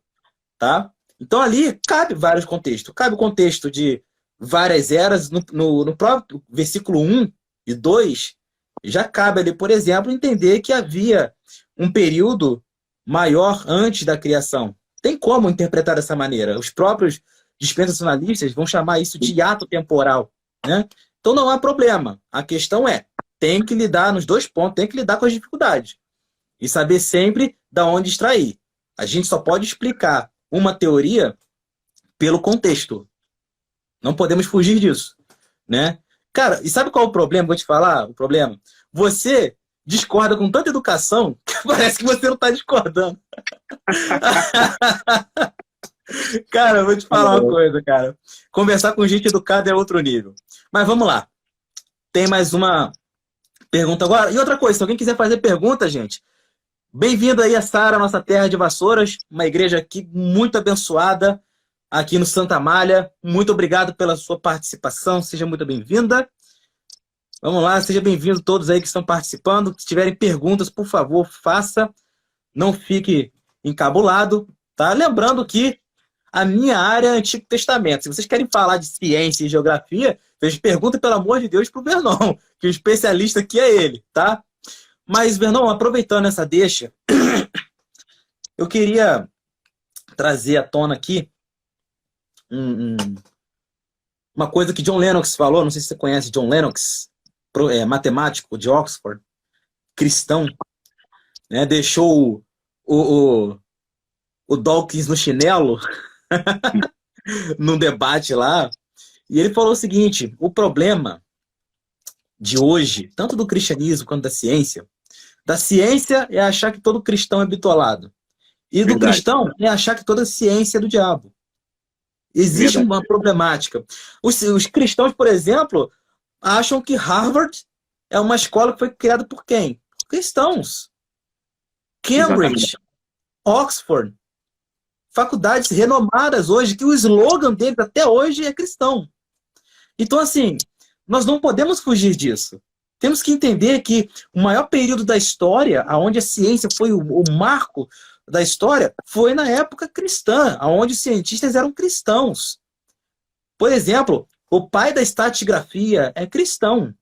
tá? Então, ali cabe vários contextos. Cabe o contexto de várias eras. No próprio versículo 1 e 2, já cabe ali, por exemplo, entender que havia um período maior antes da criação. Tem como interpretar dessa maneira. Os próprios dispensacionalistas vão chamar isso de ato temporal, né? Então não há problema. A questão é, tem que lidar nos dois pontos, tem que lidar com as dificuldades. E saber sempre de onde extrair. A gente só pode explicar uma teoria pelo contexto. Não podemos fugir disso, né? Cara, e sabe qual é o problema? Vou te falar o problema. Você discorda com tanta educação que parece que você não está discordando. Cara, eu vou te falar uma coisa, cara. Conversar com gente educada é outro nível. Mas vamos lá. Tem mais uma pergunta agora. E outra coisa, se alguém quiser fazer pergunta, gente, bem-vindo aí a Sara, nossa terra de Vassouras, uma igreja aqui muito abençoada, aqui no Santa Amália. Muito obrigado pela sua participação, seja muito bem-vinda. Vamos lá, seja bem-vindo todos aí que estão participando. Se tiverem perguntas, por favor, faça. Não fique encabulado, tá? Lembrando que a minha área é Antigo Testamento. Se vocês querem falar de ciência e geografia, vocês perguntem, pelo amor de Deus, pro Vernon, que o especialista aqui é ele, tá? Mas, Vernon, aproveitando essa deixa, eu queria trazer à tona aqui uma coisa que John Lennox falou, não sei se você conhece John Lennox, matemático de Oxford, cristão, né? Deixou o Dawkins no chinelo num debate lá, e ele falou o seguinte: o problema de hoje, tanto do cristianismo quanto da ciência é achar que todo cristão é bitolado, e do Verdade. cristão é achar que toda ciência é do diabo. Existe uma problemática. Os cristãos, por exemplo, acham que Harvard é uma escola que foi criada por quem? Por cristãos. Cambridge, Oxford, faculdades renomadas hoje, que o slogan deles até hoje é cristão. Então, assim, nós não podemos fugir disso. Temos que entender que o maior período da história, onde a ciência foi o marco da história, foi na época cristã, onde os cientistas eram cristãos. Por exemplo, o pai da estratigrafia é cristão.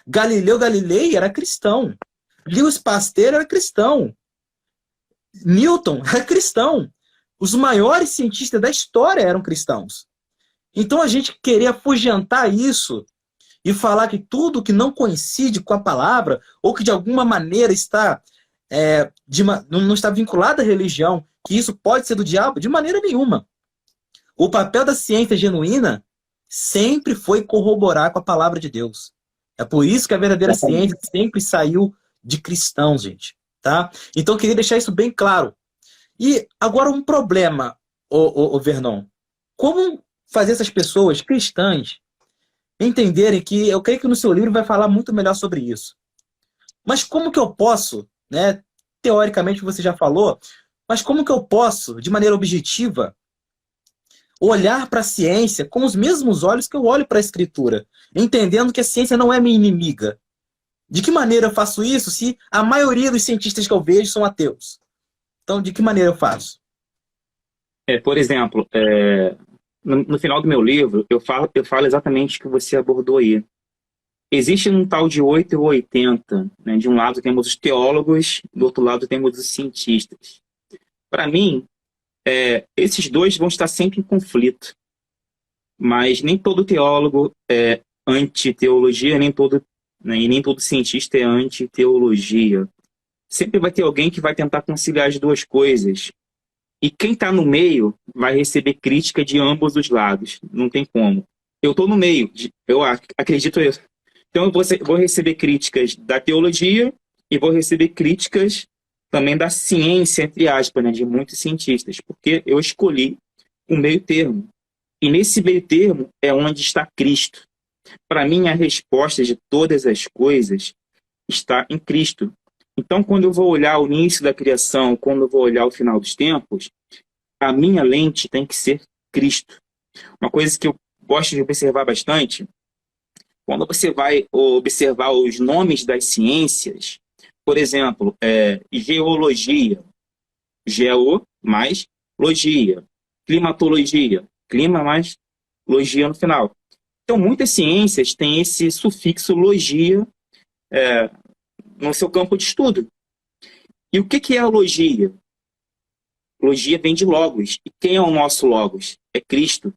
Galileu Galilei era cristão. Louis Pasteur era cristão. Newton era cristão. Os maiores cientistas da história eram cristãos. Então a gente querer afugentar isso e falar que tudo que não coincide com a palavra, ou que de alguma maneira está não está vinculado à religião, que isso pode ser do diabo, de maneira nenhuma. O papel da ciência genuína sempre foi corroborar com a palavra de Deus. É por isso que a verdadeira ciência sempre saiu de cristãos, gente. Tá? Então eu queria deixar isso bem claro. E agora um problema, o Vernon. Como fazer essas pessoas cristãs entenderem que, eu creio que no seu livro vai falar muito melhor sobre isso. Mas como que eu posso, né? Teoricamente você já falou, mas como que eu posso, de maneira objetiva, olhar para a ciência com os mesmos olhos que eu olho para a escritura, entendendo que a ciência não é minha inimiga? De que maneira eu faço isso se a maioria dos cientistas que eu vejo são ateus? Então, de que maneira eu faço? Por exemplo, no final do meu livro, eu falo exatamente o que você abordou aí. Existe um tal de 8 e 80, né? De um lado temos os teólogos, do outro lado temos os cientistas. Para mim, esses dois vão estar sempre em conflito. Mas nem todo teólogo é anti-teologia, nem todo cientista é anti-teologia. Sempre vai ter alguém que vai tentar conciliar as duas coisas. E quem está no meio vai receber crítica de ambos os lados. Não tem como. Eu estou no meio, eu acredito isso. Então eu vou receber críticas da teologia e vou receber críticas também da ciência, entre aspas, né, de muitos cientistas, porque eu escolhi um meio termo. E nesse meio termo é onde está Cristo. Para mim, a resposta de todas as coisas está em Cristo. Então, quando eu vou olhar o início da criação, quando eu vou olhar o final dos tempos, a minha lente tem que ser Cristo. Uma coisa que eu gosto de observar bastante, quando você vai observar os nomes das ciências, por exemplo, geologia, geo mais logia, climatologia, clima mais logia no final. Então, muitas ciências têm esse sufixo logia no seu campo de estudo. E o que é a logia? Logia vem de logos. E quem é o nosso logos? É Cristo.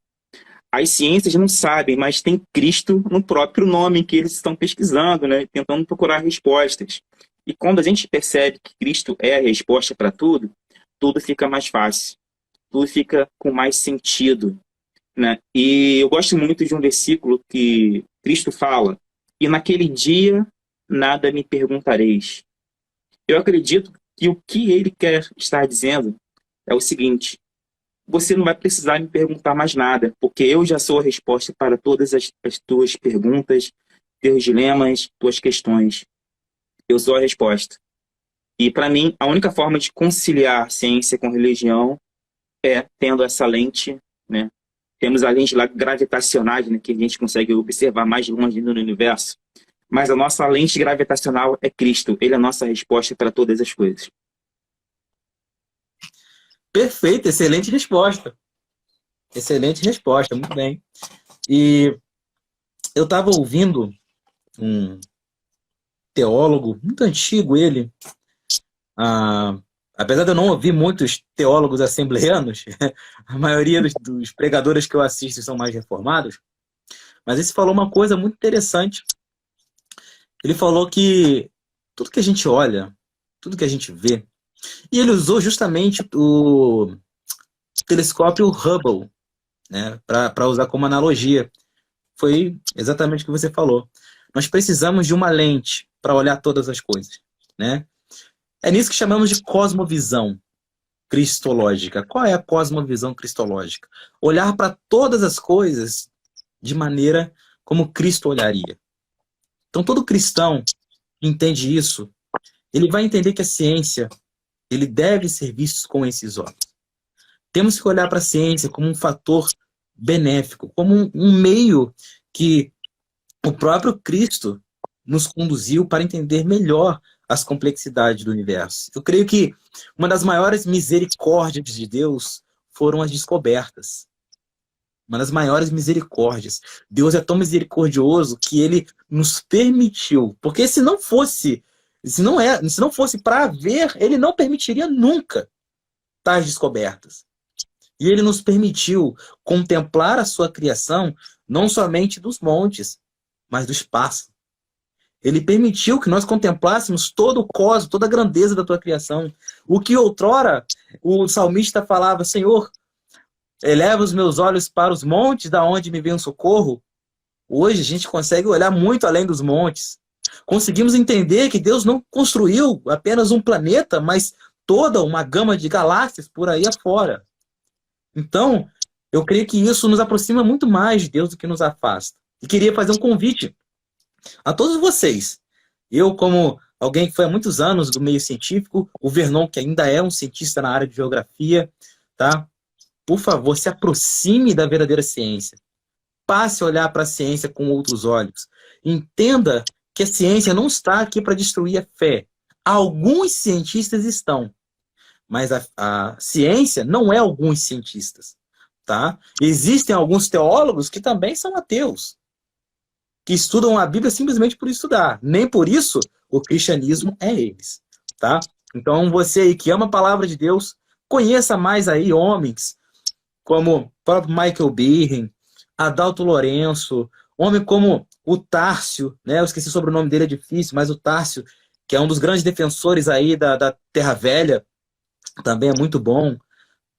As ciências não sabem, mas tem Cristo no próprio nome que eles estão pesquisando, né? Tentando procurar respostas. E quando a gente percebe que Cristo é a resposta para tudo, tudo fica mais fácil. Tudo fica com mais sentido, né? E eu gosto muito de um versículo que Cristo fala: e naquele dia nada me perguntareis. Eu acredito que o que ele quer estar dizendo é o seguinte: você não vai precisar me perguntar mais nada, porque eu já sou a resposta para todas as tuas perguntas, teus dilemas, tuas questões. Eu sou a resposta. E para mim, a única forma de conciliar ciência com religião é tendo essa lente, né? Temos a lente lá gravitacional, né, que a gente consegue observar mais longe no universo. Mas a nossa lente gravitacional é Cristo. Ele é a nossa resposta para todas as coisas. Perfeito, excelente resposta. Excelente resposta, muito bem. E eu estava ouvindo um teólogo muito antigo, ele. Apesar de eu não ouvir muitos teólogos assembleanos, a maioria dos pregadores que eu assisto são mais reformados, mas esse falou uma coisa muito interessante. Ele falou que tudo que a gente olha, tudo que a gente vê, e ele usou justamente o telescópio Hubble, né, para usar como analogia. Foi exatamente o que você falou. Nós precisamos de uma lente para olhar todas as coisas, né? É nisso que chamamos de cosmovisão cristológica. Qual é a cosmovisão cristológica? Olhar para todas as coisas de maneira como Cristo olharia. Então, todo cristão que entende isso, ele vai entender que a ciência, ele deve ser visto com esses olhos. Temos que olhar para a ciência como um fator benéfico, como um meio que o próprio Cristo nos conduziu para entender melhor as complexidades do universo. Eu creio que uma das maiores misericórdias de Deus foram as descobertas. Uma das maiores misericórdias. Deus é tão misericordioso que ele nos permitiu. Porque se não fosse para ver, ele não permitiria nunca tais descobertas. E ele nos permitiu contemplar a sua criação, não somente dos montes, mas do espaço. Ele permitiu que nós contemplássemos todo o cosmos, toda a grandeza da tua criação. O que outrora o salmista falava: Senhor, eleva os meus olhos para os montes, da onde me vem o socorro. Hoje a gente consegue olhar muito além dos montes. Conseguimos entender que Deus não construiu apenas um planeta, mas toda uma gama de galáxias por aí afora. Então, eu creio que isso nos aproxima muito mais de Deus do que nos afasta. E queria fazer um convite a todos vocês. Eu, como alguém que foi há muitos anos do meio científico, o Vernon, que ainda é um cientista na área de geografia, tá? Por favor, se aproxime da verdadeira ciência. Passe a olhar para a ciência com outros olhos. Entenda que a ciência não está aqui para destruir a fé. Alguns cientistas estão, mas a ciência não é alguns cientistas, tá? Existem alguns teólogos que também são ateus, que estudam a Bíblia simplesmente por estudar. Nem por isso o cristianismo é eles, tá? Então você aí que ama a palavra de Deus, conheça mais aí homens como o próprio Michael Birren, Adalto Lourenço, homem como o Tárcio, né? Eu esqueci sobre o nome dele, é difícil, mas o Tárcio, que é um dos grandes defensores aí da Terra Velha, também é muito bom.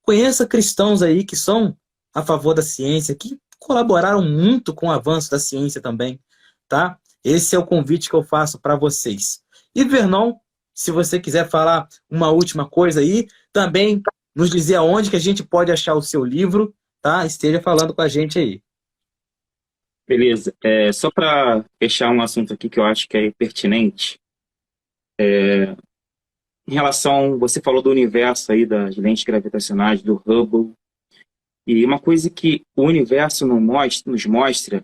Conheça cristãos aí que são a favor da ciência, que colaboraram muito com o avanço da ciência também, tá? Esse é o convite que eu faço para vocês. E Vernon, se você quiser falar uma última coisa aí, também nos dizer aonde que a gente pode achar o seu livro, tá? Esteja falando com a gente aí. Beleza. Só para fechar um assunto aqui que eu acho que é pertinente, em relação, você falou do universo aí, das lentes gravitacionais, do Hubble, e uma coisa que o universo nos mostra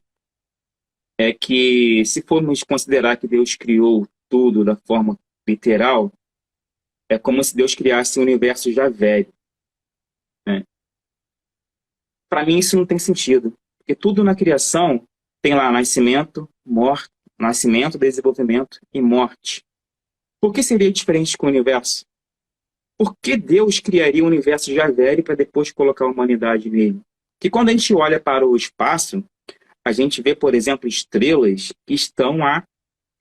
é que, se formos considerar que Deus criou tudo da forma literal, é como se Deus criasse um universo já velho, né? Para mim isso não tem sentido, porque tudo na criação tem lá nascimento, morte, nascimento, desenvolvimento e morte. Por que seria diferente com o universo? Por que Deus criaria um universo já velho para depois colocar a humanidade nele? Que quando a gente olha para o espaço, a gente vê, por exemplo, estrelas que estão a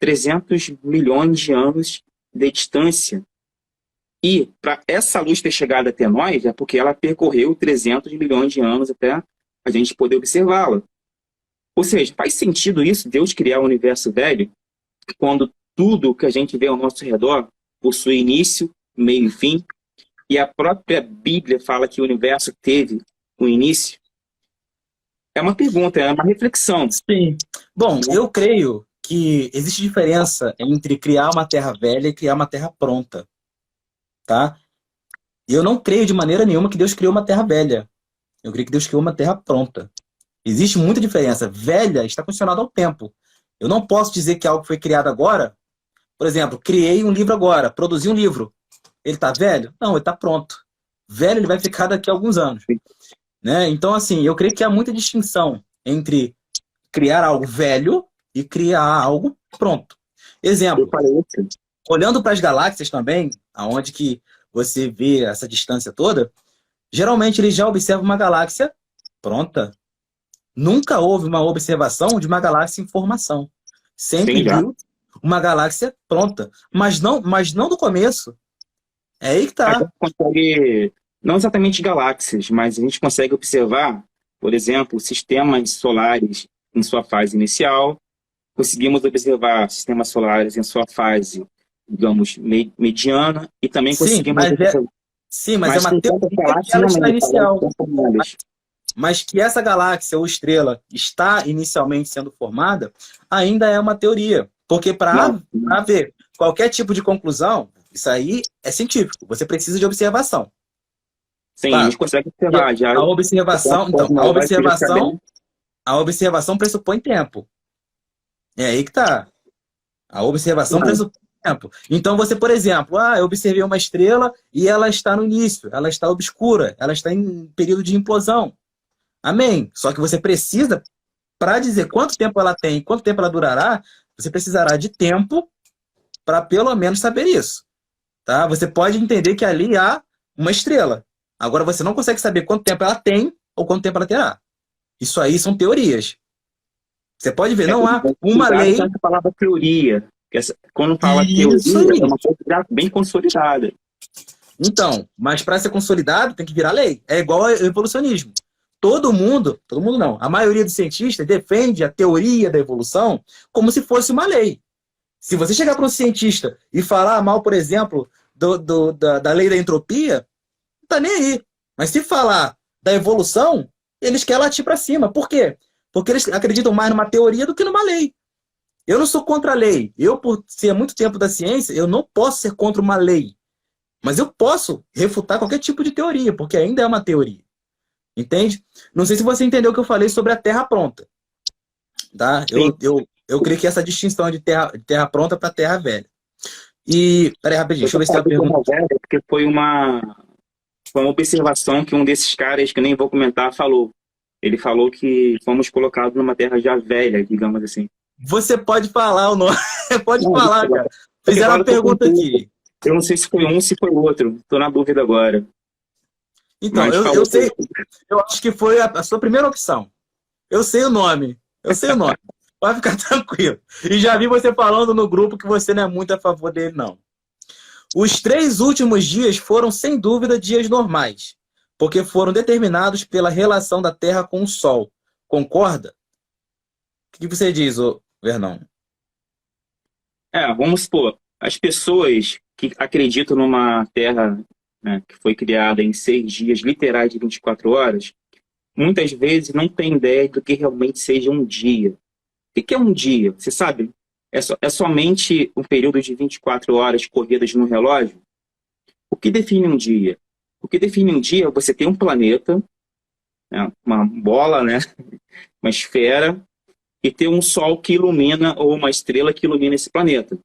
300 milhões de anos de distância. E para essa luz ter chegado até nós, é porque ela percorreu 300 milhões de anos até a gente poder observá-la. Ou seja, faz sentido isso, Deus criar um universo velho, quando tudo que a gente vê ao nosso redor possui início, meio e fim, e a própria Bíblia fala que o universo teve um início? É uma pergunta, é uma reflexão. Sim. Bom, eu creio que existe diferença entre criar uma terra velha e criar uma terra pronta, tá? Eu não creio de maneira nenhuma que Deus criou uma terra velha. Eu creio que Deus criou uma terra pronta. Existe muita diferença. Velha está condicionada ao tempo. Eu não posso dizer que algo foi criado agora. Por exemplo, criei um livro agora, produzi um livro. Ele está velho? Não, ele está pronto. Velho ele vai ficar daqui a alguns anos, né? Então, assim, eu creio que há muita distinção entre criar algo velho e criar algo pronto. Exemplo, olhando para as galáxias também, aonde que você vê essa distância toda, geralmente eles já observam uma galáxia pronta. Nunca houve uma observação de uma galáxia em formação. Sempre viu uma galáxia pronta. Mas não do começo. É aí que A tá. gente consegue, não exatamente galáxias, mas a gente consegue observar, por exemplo, sistemas solares em sua fase inicial. Conseguimos observar sistemas solares em sua fase, digamos, mediana, e também conseguimos observar. Sim, mas é uma teoria que ela está inicial. Mas que essa galáxia ou estrela está inicialmente sendo formada, ainda é uma teoria. Porque para haver qualquer tipo de conclusão, isso aí é científico. Você precisa de observação. Sim, a gente consegue observar já. A observação pressupõe tempo. É aí que tá. A observação pressupõe tempo. Então você, por exemplo, eu observei uma estrela e ela está no início, ela está obscura, ela está em período de implosão. Amém. Só que você precisa, para dizer quanto tempo ela tem, quanto tempo ela durará, você precisará de tempo para pelo menos saber isso. Tá? Você pode entender que ali há uma estrela. Agora você não consegue saber quanto tempo ela tem ou quanto tempo ela terá. Isso aí são teorias. Você pode ver, não há uma lei... A palavra teoria. Quando fala teoria, é uma coisa já bem consolidada. Então, mas para ser consolidado tem que virar lei. É igual ao evolucionismo. Todo mundo não, a maioria dos cientistas defende a teoria da evolução como se fosse uma lei. Se você chegar para um cientista e falar mal, por exemplo, da lei da entropia, não tá nem aí. Mas se falar da evolução, eles querem latir para cima. Por quê? Porque eles acreditam mais numa teoria do que numa lei. Eu não sou contra a lei. Eu, por ser muito tempo da ciência, eu não posso ser contra uma lei. Mas eu posso refutar qualquer tipo de teoria, porque ainda é uma teoria. Entende? Não sei se você entendeu o que eu falei sobre a terra pronta. Tá? Eu creio que essa distinção de terra pronta para terra velha. E, peraí, rapidinho, deixa eu ver se tem uma pergunta. Porque foi uma observação que um desses caras, que eu nem vou comentar, falou. Ele falou que fomos colocados numa terra já velha, digamos assim. Você pode falar o nome. Pode falar, cara. Fizeram uma pergunta aqui. Eu não sei se foi um ou se foi outro. Estou na dúvida agora. Então, eu sei. Eu acho que foi a sua primeira opção. Eu sei o nome. Pode ficar tranquilo. E já vi você falando no grupo que você não é muito a favor dele, não. Os 3 últimos dias foram, sem dúvida, dias normais, porque foram determinados pela relação da Terra com o Sol. Concorda? O que você diz, Vernon? Vamos supor, as pessoas que acreditam numa Terra, né, que foi criada em 6 dias literais de 24 horas, muitas vezes não tem ideia do que realmente seja um dia. O que é um dia? Você sabe? É somente um período de 24 horas corridas no relógio? O que define um dia? O que define um dia é você ter um planeta, né, uma bola, né, uma esfera, e ter um sol que ilumina, ou uma estrela que ilumina esse planeta.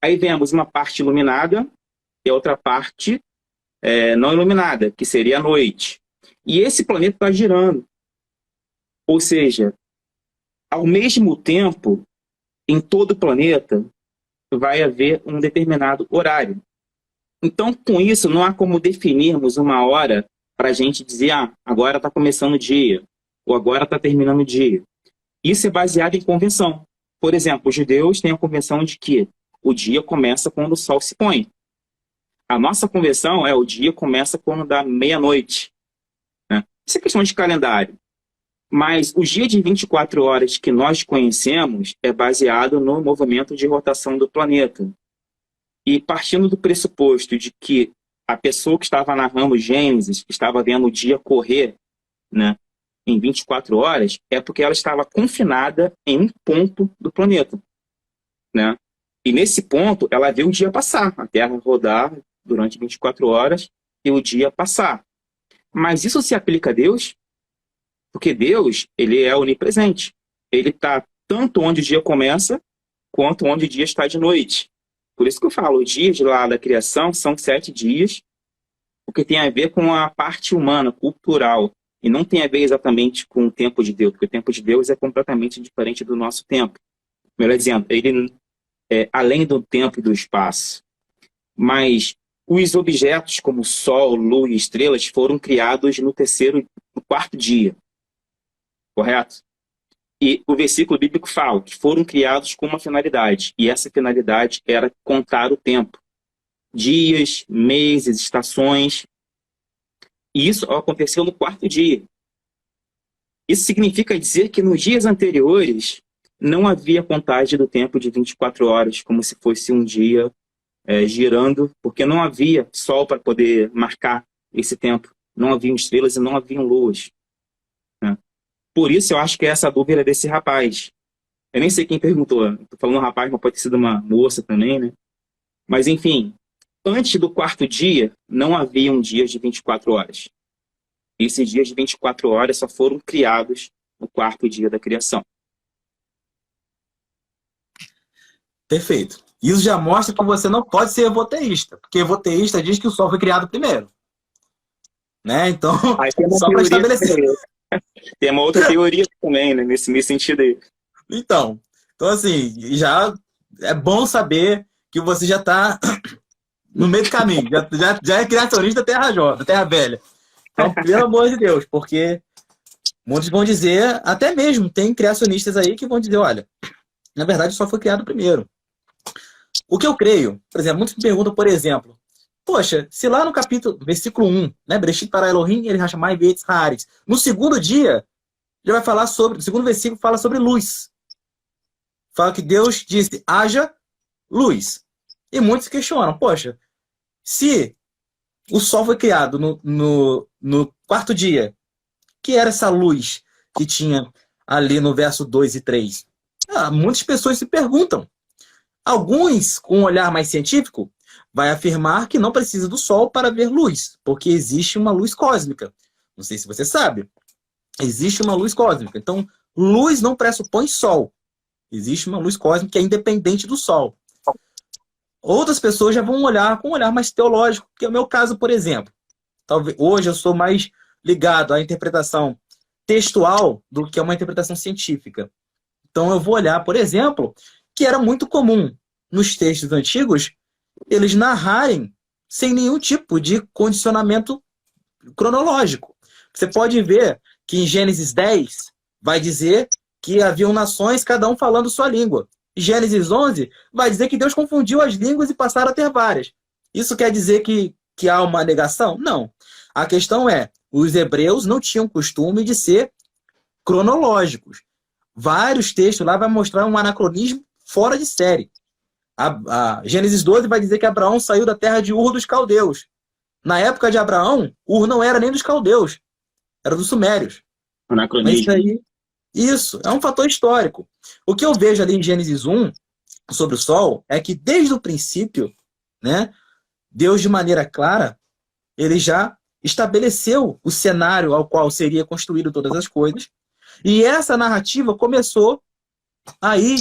Aí vemos uma parte iluminada e a outra parte não iluminada, que seria a noite. E esse planeta está girando. Ou seja, ao mesmo tempo, em todo o planeta, vai haver um determinado horário. Então, com isso, não há como definirmos uma hora para a gente dizer, agora está começando o dia, ou agora está terminando o dia. Isso é baseado em convenção. Por exemplo, os judeus têm a convenção de que o dia começa quando o sol se põe. A nossa convenção o dia começa quando dá meia-noite, né? Isso é questão de calendário. Mas o dia de 24 horas que nós conhecemos é baseado no movimento de rotação do planeta. E partindo do pressuposto de que a pessoa que estava narrando Gênesis estava vendo o dia correr, né, em 24 horas, é porque ela estava confinada em um ponto do planeta, né? E nesse ponto, ela vê o dia passar, a Terra rodar durante 24 horas e o dia passar. Mas isso se aplica a Deus? Porque Deus, ele é onipresente. Ele está tanto onde o dia começa, quanto onde o dia está de noite. Por isso que eu falo, os dias lá da criação são 7 dias, porque tem a ver com a parte humana, cultural, e não tem a ver exatamente com o tempo de Deus, porque o tempo de Deus é completamente diferente do nosso tempo. Melhor dizendo, ele é além do tempo e do espaço. Mas os objetos como Sol, Lua e estrelas foram criados no quarto dia, correto? E o versículo bíblico fala que foram criados com uma finalidade, e essa finalidade era contar o tempo. Dias, meses, estações. E isso aconteceu no quarto dia. Isso significa dizer que nos dias anteriores não havia contagem do tempo de 24 horas, como se fosse um dia girando, porque não havia sol para poder marcar esse tempo. Não haviam estrelas e não haviam luas. Por isso eu acho que é essa dúvida desse rapaz. Eu nem sei quem perguntou. Estou falando rapaz, mas pode ter sido uma moça também, né? Mas enfim, antes do quarto dia, não haviam dias de 24 horas. Esses dias de 24 horas só foram criados no quarto dia da criação. Perfeito. Isso já mostra que você não pode ser evoteísta, porque evoteísta diz que o sol foi criado primeiro. Né? Então, só para estabelecer. Tem uma outra teoria também, né, nesse sentido aí. Então, assim, já é bom saber que você já está no meio do caminho. Já é criacionista terra velha. Então, pelo amor de Deus, porque muitos vão dizer, até mesmo tem criacionistas aí que vão dizer, olha, na verdade só foi criado primeiro. O que eu creio, por exemplo, muitos me perguntam, por exemplo, poxa, se lá no versículo 1, né, Bereshit bara Elohim, ele Hashamai ve'etz haaretz, no segundo dia, já vai falar sobre, o segundo versículo fala sobre luz. Fala que Deus disse, haja luz. E muitos questionam, poxa, se o sol foi criado no quarto dia, que era essa luz que tinha ali no verso 2 e 3? Muitas pessoas se perguntam. Alguns, com um olhar mais científico, vai afirmar que não precisa do sol para ver luz, porque existe uma luz cósmica. Não sei se você sabe. Existe uma luz cósmica. Então, luz não pressupõe sol. Existe uma luz cósmica que é independente do sol. Outras pessoas já vão olhar com um olhar mais teológico, que é o meu caso, por exemplo. Talvez, hoje eu sou mais ligado à interpretação textual do que a uma interpretação científica. Então, eu vou olhar, por exemplo, que era muito comum nos textos antigos eles narrarem sem nenhum tipo de condicionamento cronológico. Você pode ver que em Gênesis 10 vai dizer que haviam nações, cada um falando sua língua. Gênesis 11 vai dizer que Deus confundiu as línguas e passaram a ter várias. Isso quer dizer que há uma negação? Não. A questão é, os hebreus não tinham costume de ser cronológicos. Vários textos lá vai mostrar um anacronismo fora de série. A Gênesis 12 vai dizer que Abraão saiu da terra de Ur dos caldeus. Na época de Abraão, Ur não era nem dos caldeus, era dos sumérios. Mas isso Anacronismo. aí, isso, é um fator histórico. O que eu vejo ali em Gênesis 1 sobre o Sol é que desde o princípio, né, Deus de maneira clara, ele já estabeleceu o cenário ao qual seria construído todas as coisas. E essa narrativa começou aí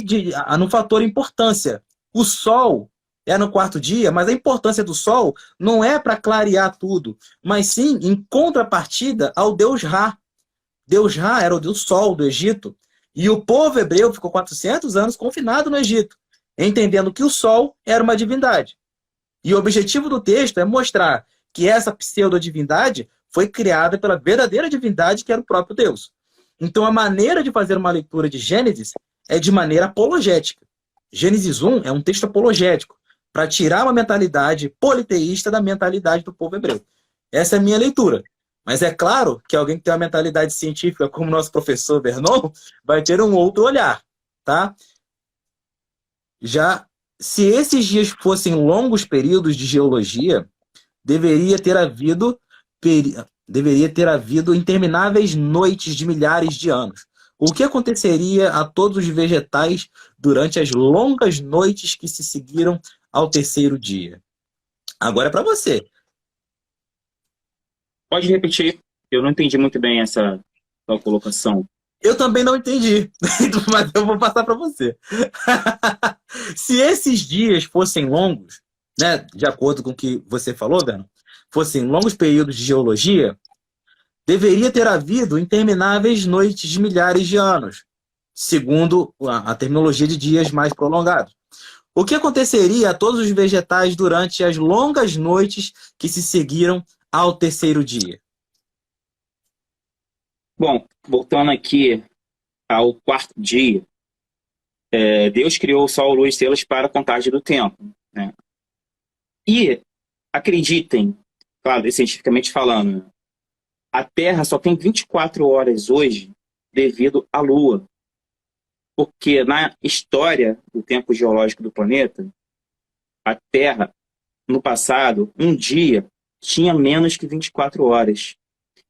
no fator importância. O Sol é no quarto dia, mas a importância do Sol não é para clarear tudo, mas sim em contrapartida ao Deus Ra. Deus Ra era o Deus Sol do Egito, e o povo hebreu ficou 400 anos confinado no Egito, entendendo que o Sol era uma divindade. E o objetivo do texto é mostrar que essa pseudo-divindade foi criada pela verdadeira divindade, que era o próprio Deus. Então, a maneira de fazer uma leitura de Gênesis é de maneira apologética. Gênesis 1 é um texto apologético, para tirar uma mentalidade politeísta da mentalidade do povo hebreu. Essa é a minha leitura. Mas é claro que alguém que tem uma mentalidade científica, como o nosso professor Vernon, vai ter um outro olhar, tá? Já, se esses dias fossem longos períodos de geologia, deveria ter havido intermináveis noites de milhares de anos. O que aconteceria a todos os vegetais durante as longas noites que se seguiram ao terceiro dia? Agora é para você. Pode repetir, eu não entendi muito bem essa sua colocação. Eu também não entendi, mas eu vou passar para você. Se esses dias fossem longos, né, de acordo com o que você falou, Dano, fossem longos períodos de geologia, deveria ter havido intermináveis noites de milhares de anos, segundo a terminologia de dias mais prolongados. O que aconteceria a todos os vegetais durante as longas noites que se seguiram ao terceiro dia? Bom, voltando aqui ao quarto dia, Deus criou o sol, luz e estrelas para a contagem do tempo, né? E acreditem, claro, cientificamente falando, a Terra só tem 24 horas hoje devido à Lua. Porque na história do tempo geológico do planeta, a Terra, no passado, um dia tinha menos que 24 horas.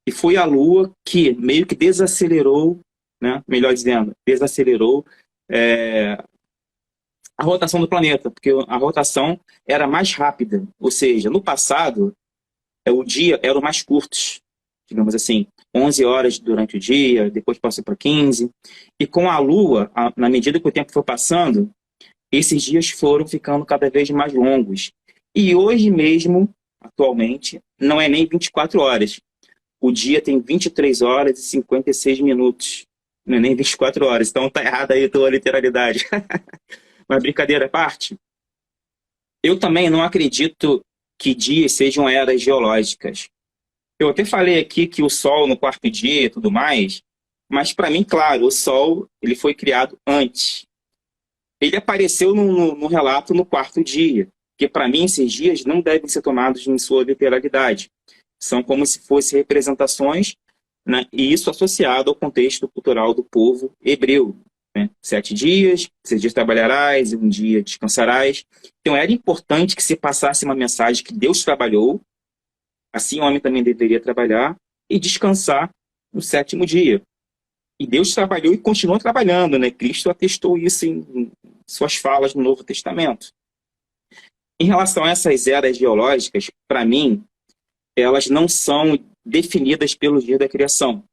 E foi a Lua que meio que desacelerou, né? Melhor dizendo, desacelerou a rotação do planeta, porque a rotação era mais rápida. Ou seja, no passado, o dia era o mais curto, digamos assim, 11 horas durante o dia, depois passou para 15. E com a Lua, na medida que o tempo foi passando, esses dias foram ficando cada vez mais longos. E hoje mesmo, atualmente, não é nem 24 horas. O dia tem 23 horas e 56 minutos. Não é nem 24 horas. Então tá errado aí a tua literalidade. Mas brincadeira à parte, eu também não acredito que dias sejam eras geológicas. Eu até falei aqui que o Sol no quarto dia e tudo mais, mas para mim, claro, o Sol ele foi criado antes. Ele apareceu no relato no quarto dia, que para mim esses dias não devem ser tomados em sua literalidade. São como se fossem representações, né, e isso associado ao contexto cultural do povo hebreu. Né? 7 dias, 6 dias trabalharás e um dia descansarás. Então era importante que se passasse uma mensagem que Deus trabalhou, assim o homem também deveria trabalhar e descansar no 7º dia. E Deus trabalhou e continuou trabalhando, né? Cristo atestou isso em suas falas no Novo Testamento. Em relação a essas eras geológicas, para mim, elas não são definidas pelo dia da criação.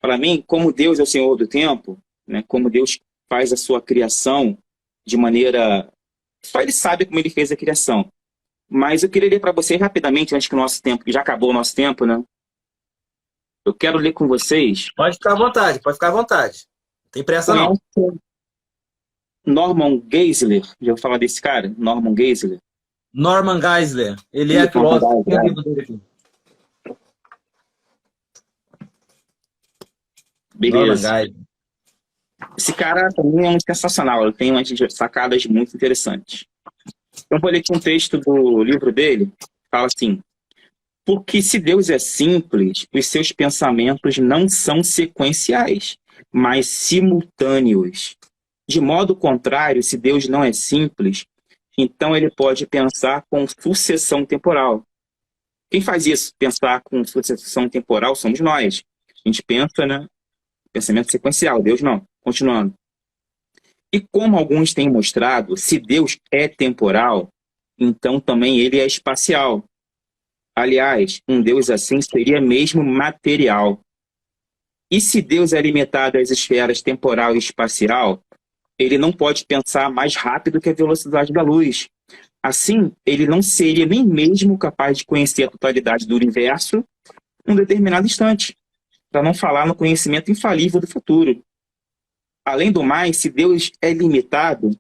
Para mim, como Deus é o Senhor do tempo, né? Como Deus faz a sua criação de maneira... Só Ele sabe como Ele fez a criação. Mas eu queria ler para vocês rapidamente, antes que o nosso tempo, que já acabou o nosso tempo, né? Eu quero ler com vocês... Pode ficar à vontade, pode ficar à vontade. Não tem pressa não. Norman Geisler, já ouviu falar desse cara? Norman Geisler? Norman Geisler, ele é filósofo. Beleza. Esse cara também é um sensacional, ele tem umas sacadas muito interessantes. Então, vou ler aqui um texto do livro dele, fala assim: porque se Deus é simples, os seus pensamentos não são sequenciais, mas simultâneos. De modo contrário, se Deus não é simples, então ele pode pensar com sucessão temporal. Quem faz isso, pensar com sucessão temporal, somos nós. A gente pensa, né? Pensamento sequencial, Deus não. Continuando. E como alguns têm mostrado, se Deus é temporal, então também ele é espacial. Aliás, um Deus assim seria mesmo material. E se Deus é limitado às esferas temporal e espacial, ele não pode pensar mais rápido que a velocidade da luz. Assim, ele não seria nem mesmo capaz de conhecer a totalidade do universo em um determinado instante, para não falar no conhecimento infalível do futuro. Além do mais, se Deus é limitado,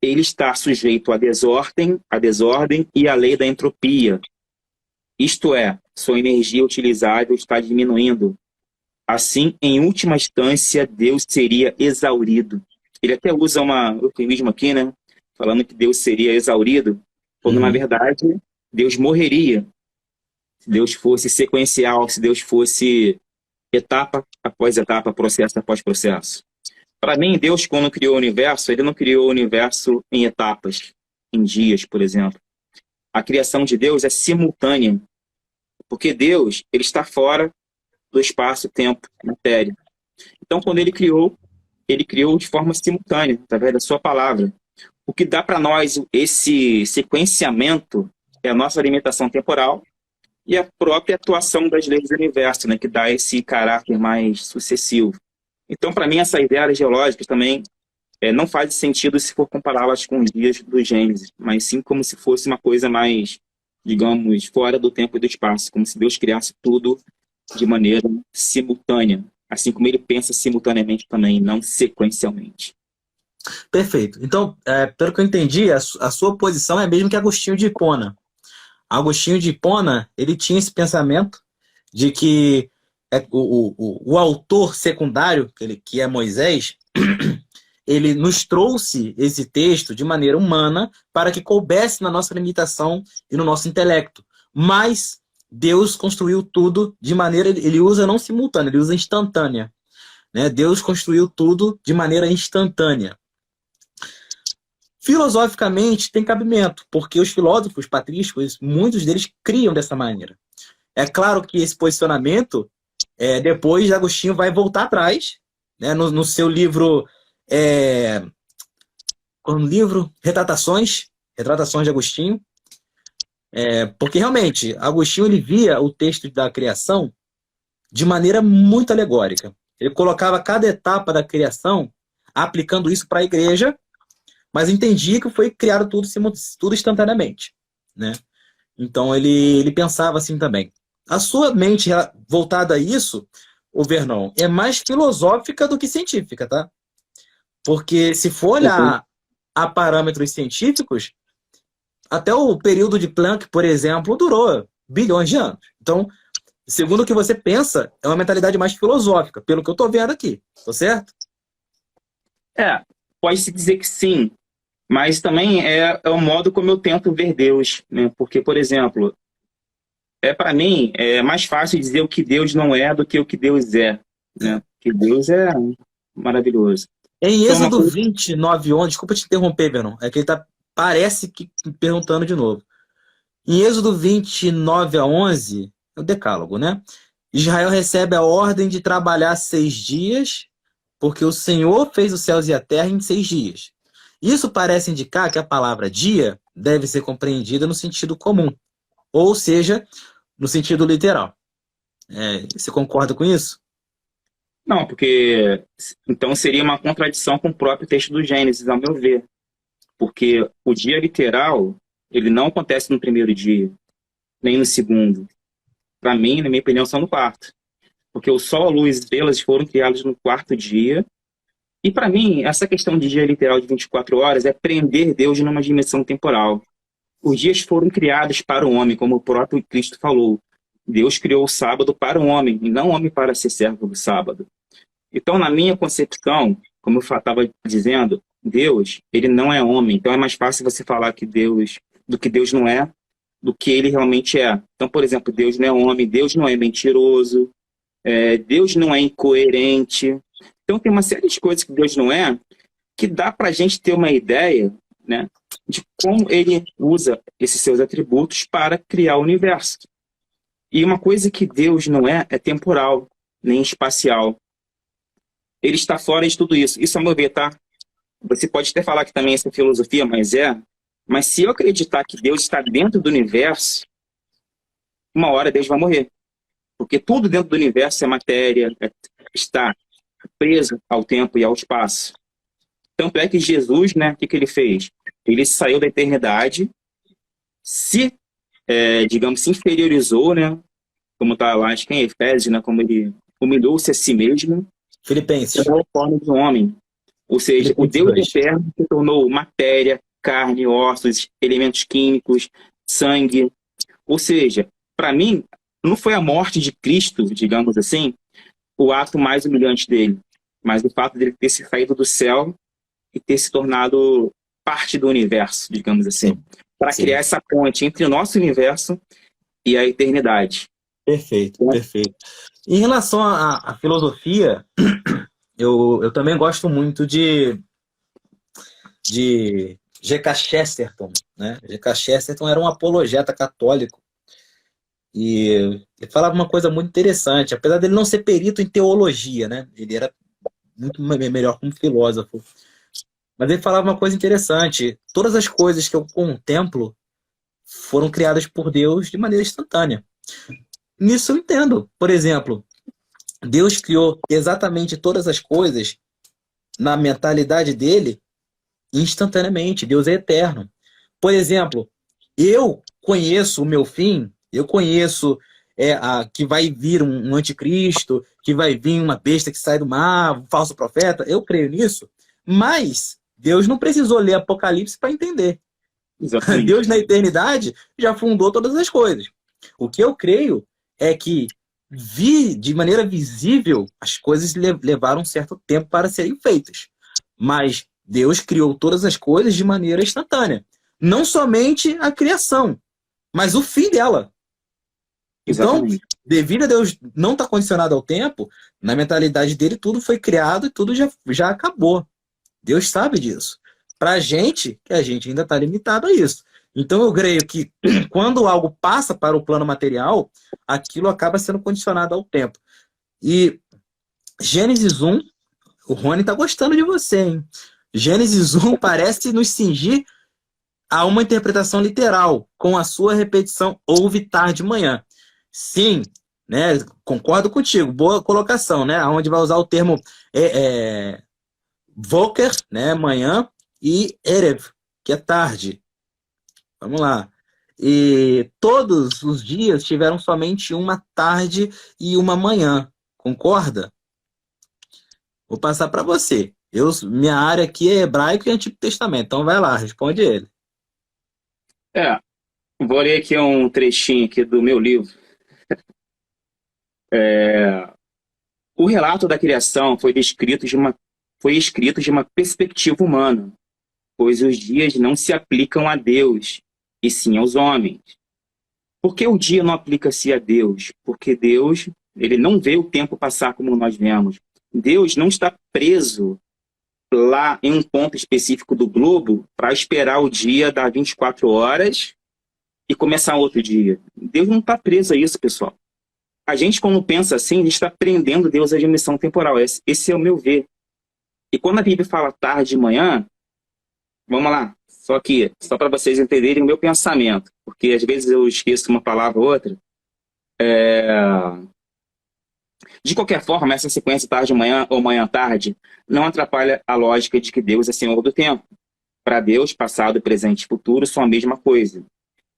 ele está sujeito à desordem e à lei da entropia. Isto é, sua energia utilizável está diminuindo. Assim, em última instância, Deus seria exaurido. Ele até usa um eufemismo aqui, né? Falando que Deus seria exaurido, quando na verdade Deus morreria. Se Deus fosse sequencial, se Deus fosse etapa após etapa, processo após processo. Para mim, Deus, quando criou o universo, ele não criou o universo em etapas, em dias, por exemplo. A criação de Deus é simultânea, porque Deus, ele está fora do espaço, tempo, matéria. Então, quando ele criou de forma simultânea, através da sua palavra. O que dá para nós esse sequenciamento é a nossa limitação temporal e a própria atuação das leis do universo, né, que dá esse caráter mais sucessivo. Então, para mim, essas eras geológicas também não fazem sentido se for compará-las com os dias do Gênesis, mas sim como se fosse uma coisa mais, digamos, fora do tempo e do espaço, como se Deus criasse tudo de maneira simultânea, assim como ele pensa simultaneamente também, não sequencialmente. Perfeito. Então, pelo que eu entendi, a sua posição é mesmo que Agostinho de Hipona. Agostinho de Hipona, ele tinha esse pensamento de que o autor secundário, que é Moisés, ele nos trouxe esse texto de maneira humana para que coubesse na nossa limitação e no nosso intelecto. Mas Deus construiu tudo de maneira... Ele usa não simultânea, ele usa instantânea. Né? Deus construiu tudo de maneira instantânea. Filosoficamente tem cabimento, porque os filósofos patrísticos, muitos deles criam dessa maneira. É claro que esse posicionamento, depois Agostinho vai voltar atrás, né, no seu livro, Retratações de Agostinho, porque realmente Agostinho ele via o texto da criação de maneira muito alegórica. Ele colocava cada etapa da criação aplicando isso para a igreja, mas entendia que foi criado tudo instantaneamente, né? Então ele pensava assim também. A sua mente voltada a isso, o Vernon, é mais filosófica do que científica, tá? Porque se for olhar a parâmetros científicos, até o período de Planck, por exemplo, durou bilhões de anos. Então, segundo o que você pensa, é uma mentalidade mais filosófica, pelo que eu estou vendo aqui. Tô certo? Pode-se dizer que sim. Mas também é o modo como eu tento ver Deus, né? Porque, por exemplo, para mim, é mais fácil dizer o que Deus não é do que o que Deus é, né? Porque Deus é maravilhoso. Em Êxodo 29:11, desculpa te interromper, Vernon, é que ele parece que perguntando de novo. Em Êxodo 29:11, é o decálogo, né? Israel recebe a ordem de trabalhar 6 dias, porque o Senhor fez os céus e a terra em 6 dias. Isso parece indicar que a palavra dia deve ser compreendida no sentido comum, ou seja, no sentido literal. Você concorda com isso? Não, porque então seria uma contradição com o próprio texto do Gênesis, ao meu ver. Porque o dia literal, ele não acontece no primeiro dia, nem no segundo. Para mim, na minha opinião, são no quarto. Porque o sol, a luz e as estrelas foram criados no quarto dia. E para mim, essa questão de dia literal de 24 horas é prender Deus numa dimensão temporal. Os dias foram criados para o homem, como o próprio Cristo falou. Deus criou o sábado para o homem, e não o homem para ser servo do sábado. Então, na minha concepção, como eu estava dizendo, Deus, ele não é homem. Então é mais fácil você falar que Deus não é, do que ele realmente é. Então, por exemplo, Deus não é homem, Deus não é mentiroso, Deus não é incoerente. Então tem uma série de coisas que Deus não é, que dá para a gente ter uma ideia, né, de como ele usa esses seus atributos para criar o universo. E uma coisa que Deus não é temporal. nem espacial. Ele está fora de tudo isso. Isso, a meu ver, tá? Você pode até falar que também essa é filosofia, mas se eu acreditar que Deus está dentro do universo, uma hora Deus vai morrer. Porque tudo dentro do universo é matéria, está preso ao tempo e ao espaço. Tanto é que Jesus, né, o que ele fez? Ele saiu da eternidade, digamos, se inferiorizou, né, como está lá, acho que em Efésios, né, como ele humilhou-se a si mesmo, Filipenses. tomou a forma de um homem. Ou seja, o Deus eterno se tornou matéria, carne, ossos, elementos químicos, sangue. Ou seja, para mim, não foi a morte de Cristo, digamos assim, o ato mais humilhante dele, mas o fato dele ter se saído do céu e ter se tornado parte do universo, digamos assim, para criar essa ponte entre o nosso universo e a eternidade. Perfeito, perfeito. Em relação à filosofia, eu também gosto muito de G.K. Chesterton, né? G.K. Chesterton era um apologeta católico e ele falava uma coisa muito interessante, apesar dele não ser perito em teologia, né? Ele era muito melhor como filósofo. Mas ele falava uma coisa interessante: todas as coisas que eu contemplo foram criadas por Deus de maneira instantânea. Nisso eu entendo. Por exemplo, Deus criou exatamente todas as coisas na mentalidade dele instantaneamente. Deus é eterno. Por exemplo, eu conheço o meu fim, eu conheço que vai vir um anticristo, que vai vir uma besta que sai do mar, um falso profeta, eu creio nisso, mas Deus não precisou ler Apocalipse para entender. Exatamente. Deus, na eternidade, já fundou todas as coisas. O que eu creio é que de maneira visível, as coisas levaram um certo tempo para serem feitas. Mas Deus criou todas as coisas de maneira instantânea. Não somente a criação, mas o fim dela. Exatamente. Então, devido a Deus não estar condicionado ao tempo, na mentalidade dele tudo foi criado e tudo já acabou. Deus sabe disso. Para a gente, que a gente ainda está limitado a isso. Então eu creio que quando algo passa para o plano material, aquilo acaba sendo condicionado ao tempo. E Gênesis 1, o Rony está gostando de você, hein? Gênesis 1 parece nos cingir a uma interpretação literal, com a sua repetição houve tarde e manhã. Sim, né? Concordo contigo, boa colocação, né? Onde vai usar o termo Voker, né? Manhã, e Erev, que é tarde. Vamos lá. E todos os dias tiveram somente uma tarde e uma manhã. Concorda? Vou passar para você. Minha área aqui é hebraico e Antigo Testamento. Então vai lá, responde ele. Vou ler aqui um trechinho aqui do meu livro. O relato da criação foi escrito de uma perspectiva humana, pois os dias não se aplicam a Deus, e sim aos homens. Por que o dia não aplica-se a Deus? Porque Deus, ele não vê o tempo passar como nós vemos. Deus não está preso lá em um ponto específico do globo para esperar o dia dar 24 horas e começar outro dia. Deus não está preso a isso, pessoal. A gente, quando pensa assim, a gente está prendendo Deus à dimensão temporal. Esse é o meu ver. E quando a Bíblia fala tarde e manhã, vamos lá, só para vocês entenderem o meu pensamento, porque às vezes eu esqueço uma palavra ou outra. De qualquer forma, essa sequência tarde-manhã ou manhã-tarde não atrapalha a lógica de que Deus é Senhor do tempo. Para Deus, passado, presente e futuro são a mesma coisa.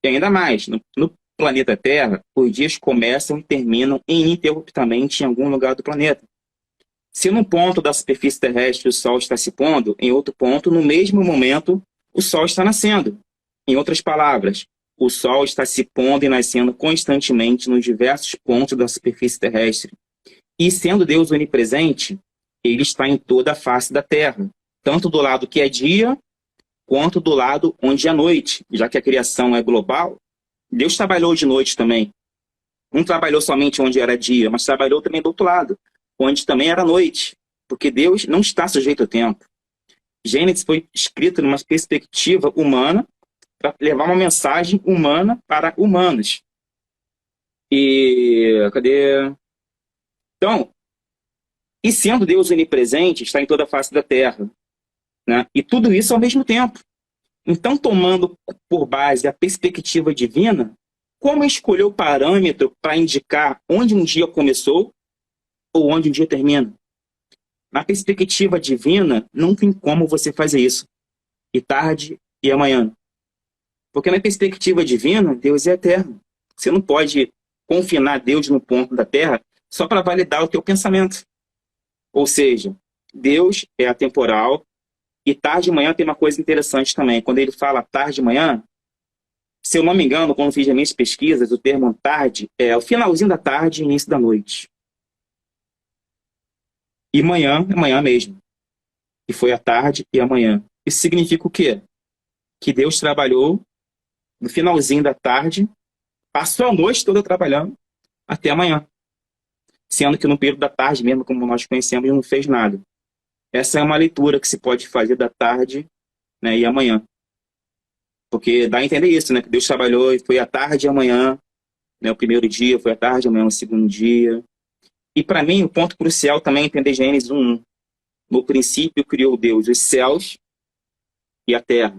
E ainda mais, no planeta Terra, os dias começam e terminam ininterruptamente em algum lugar do planeta. Se num ponto da superfície terrestre o Sol está se pondo, em outro ponto, no mesmo momento, o Sol está nascendo. Em outras palavras, o Sol está se pondo e nascendo constantemente nos diversos pontos da superfície terrestre. E sendo Deus onipresente, ele está em toda a face da Terra, tanto do lado que é dia, quanto do lado onde é noite. Já que a criação é global, Deus trabalhou de noite também. Não trabalhou somente onde era dia, mas trabalhou também do outro lado, onde também era noite, porque Deus não está sujeito ao tempo. Gênesis foi escrito numa perspectiva humana para levar uma mensagem humana para humanos. Então, E sendo Deus onipresente, está em toda a face da terra, né? E tudo isso ao mesmo tempo. Então, tomando por base a perspectiva divina, como escolher o parâmetro para indicar onde um dia começou ou onde um dia termina? Na perspectiva divina, não tem como você fazer isso. E tarde e amanhã. Porque na perspectiva divina, Deus é eterno. Você não pode confinar Deus no ponto da terra só para validar o teu pensamento. Ou seja, Deus é atemporal e tarde e manhã tem uma coisa interessante também. Quando ele fala tarde e manhã, se eu não me engano, quando fiz as minhas pesquisas, o termo tarde é o finalzinho da tarde e início da noite. E manhã é manhã mesmo. E foi a tarde e amanhã. Isso significa o quê? Que Deus trabalhou no finalzinho da tarde, passou a noite toda trabalhando até amanhã. Sendo que no período da tarde, mesmo como nós conhecemos, ele não fez nada. Essa é uma leitura que se pode fazer da tarde, né, e amanhã. Porque dá a entender isso, né? Que Deus trabalhou e foi à tarde e amanhã, né, o primeiro dia, foi à tarde e amanhã o segundo dia. E para mim, o ponto crucial também é entender Gênesis 1:1. No princípio criou Deus os céus e a terra.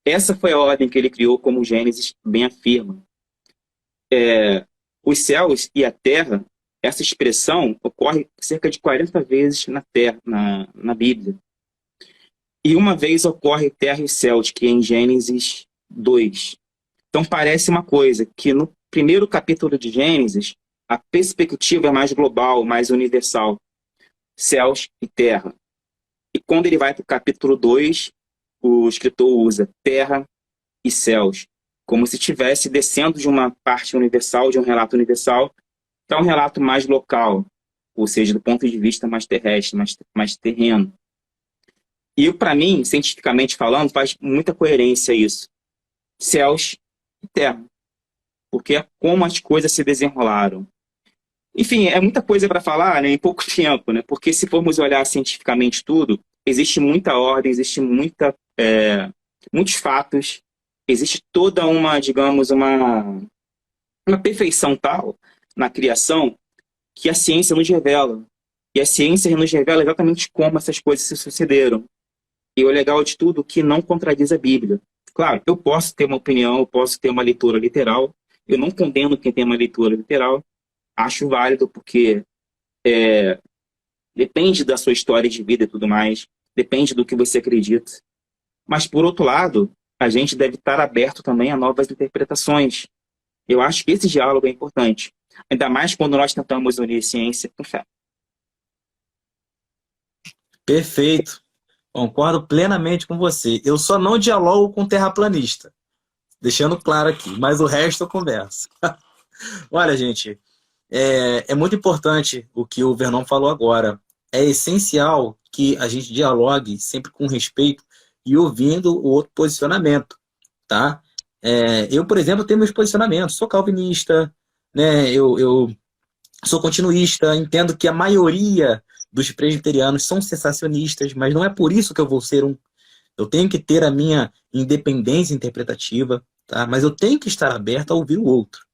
Essa foi a ordem que ele criou, como Gênesis bem afirma. Os céus e a terra, essa expressão ocorre cerca de 40 vezes na terra, na Bíblia. E uma vez ocorre terra e céus, que é em Gênesis 2. Então parece uma coisa, que no primeiro capítulo de Gênesis, a perspectiva é mais global, mais universal. Céus e terra. E quando ele vai para o capítulo 2, o escritor usa terra e céus, como se estivesse descendo de uma parte universal, de um relato universal, para um relato mais local, ou seja, do ponto de vista mais terrestre, mais terreno. E para mim, cientificamente falando, faz muita coerência isso. Céus e terra. Porque é como as coisas se desenrolaram. Enfim, é muita coisa para falar, né, em pouco tempo, né? Porque se formos olhar cientificamente tudo, existe muita ordem, existe muitos fatos, existe toda uma, digamos, uma perfeição tal na criação que a ciência nos revela. E a ciência nos revela exatamente como essas coisas se sucederam. E o legal de tudo é que não contradiz a Bíblia. Claro, eu posso ter uma opinião, eu posso ter uma leitura literal, eu não condeno quem tem uma leitura literal, acho válido porque depende da sua história de vida e tudo mais, depende do que você acredita. Mas, por outro lado, a gente deve estar aberto também a novas interpretações. Eu acho que esse diálogo é importante, ainda mais quando nós tentamos unir ciência com fé. Perfeito. Concordo plenamente com você. Eu só não dialogo com terraplanista. Deixando claro aqui. Mas o resto eu converso. Olha, gente. É muito importante o que o Vernon falou agora. É essencial que a gente dialogue sempre com respeito e ouvindo o outro posicionamento. Tá? Eu, por exemplo, tenho meus posicionamentos. Sou calvinista, né? Eu sou continuista. Entendo que a maioria dos presbiterianos são sensacionistas, mas não é por isso que eu vou ser um. Eu tenho que ter a minha independência interpretativa, tá? Mas eu tenho que estar aberto a ouvir o outro,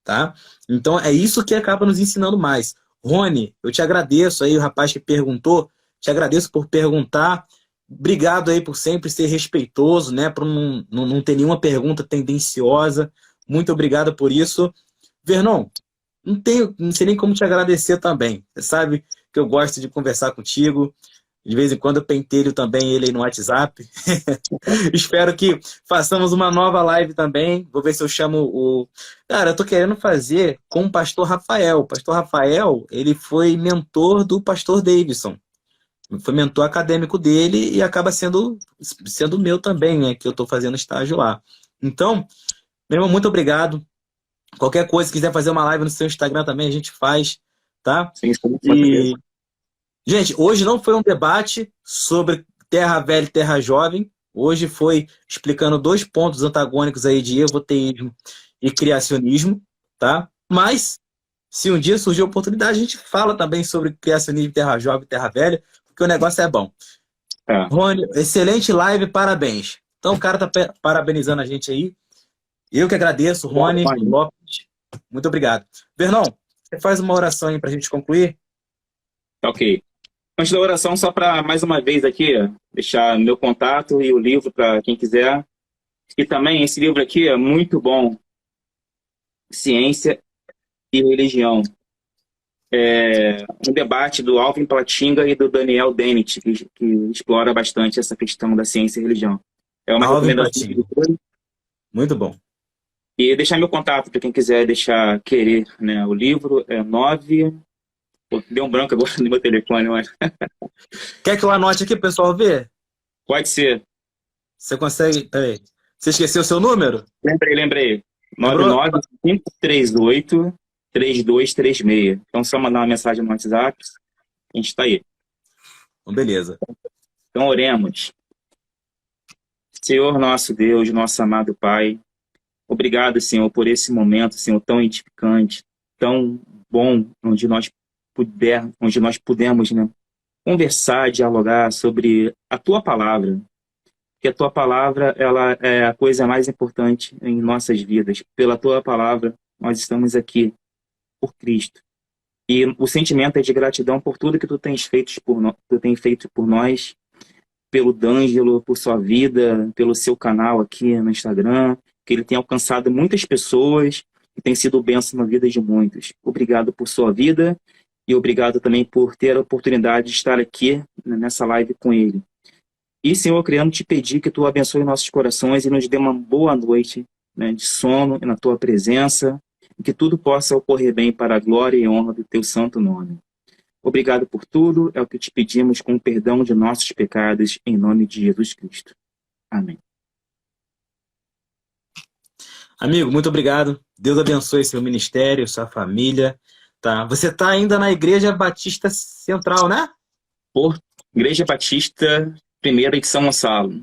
tá? Então é isso que acaba nos ensinando mais. Rony, eu te agradeço aí, o rapaz que perguntou, te agradeço por perguntar. Obrigado aí por sempre ser respeitoso, né? Por não ter nenhuma pergunta tendenciosa. Muito obrigado por isso. Vernon, não sei nem como te agradecer também. Você sabe que eu gosto de conversar contigo. De vez em quando eu pentelho também ele aí no WhatsApp. Espero que façamos uma nova live também. Vou ver se eu chamo o... Cara, eu tô querendo fazer com o pastor Rafael. O pastor Rafael, ele foi mentor do pastor Davidson. Foi mentor acadêmico dele e acaba sendo meu também, né? Que eu tô fazendo estágio lá. Então, meu irmão, muito obrigado. Qualquer coisa, se quiser fazer uma live no seu Instagram também, a gente faz, tá? Sim, e, gente, hoje não foi um debate sobre terra velha e terra jovem. Hoje foi explicando 2 pontos antagônicos aí de evoteísmo e criacionismo, tá? Mas, se um dia surgir a oportunidade, a gente fala também sobre criacionismo, terra jovem e terra velha, porque o negócio é bom. Rony, excelente live, parabéns. Então, o cara tá parabenizando a gente aí. Eu que agradeço, Rony Lopes. Muito obrigado. Vernon, você faz uma oração aí para a gente concluir? Tá ok. Antes da oração, só para mais uma vez aqui, deixar meu contato e o livro para quem quiser. E também esse livro aqui é muito bom. Ciência e Religião. Um debate do Alvin Plantinga e do Daniel Dennett, que explora bastante essa questão da ciência e religião. É uma Alvin recomendação. Patinho. Muito bom. E deixar meu contato para quem quiser querer, né? O livro é 9... Pô, deu um branco agora no meu telefone, mas... Quer que eu anote aqui, pessoal, ver? Pode ser. Você consegue... Peraí. Você esqueceu o seu número? Lembrei. Lembrou? 99538-3236. Então, só mandar uma mensagem no WhatsApp, a gente está aí. Então, beleza. Então, oremos. Senhor nosso Deus, nosso amado Pai, obrigado, Senhor, por esse momento, Senhor, tão edificante, tão bom, onde nós pudemos, né, conversar, dialogar sobre a Tua Palavra, que a Tua Palavra, ela é a coisa mais importante em nossas vidas. Pela Tua Palavra, nós estamos aqui por Cristo. E o sentimento é de gratidão por tudo que Tu tens feito por nós, pelo D'Angelo, por sua vida, pelo seu canal aqui no Instagram, que ele tem alcançado muitas pessoas e tem sido bênção na vida de muitos. Obrigado por sua vida e obrigado também por ter a oportunidade de estar aqui nessa live com ele. E, Senhor, querendo te pedir que Tu abençoe nossos corações e nos dê uma boa noite, né, de sono e na Tua presença, e que tudo possa ocorrer bem para a glória e honra do Teu santo nome. Obrigado por tudo, é o que te pedimos com o perdão de nossos pecados, em nome de Jesus Cristo. Amém. Amigo, muito obrigado. Deus abençoe seu ministério, sua família. Tá? Você está ainda na Igreja Batista Central, né? Igreja Batista, primeira de São Gonçalo.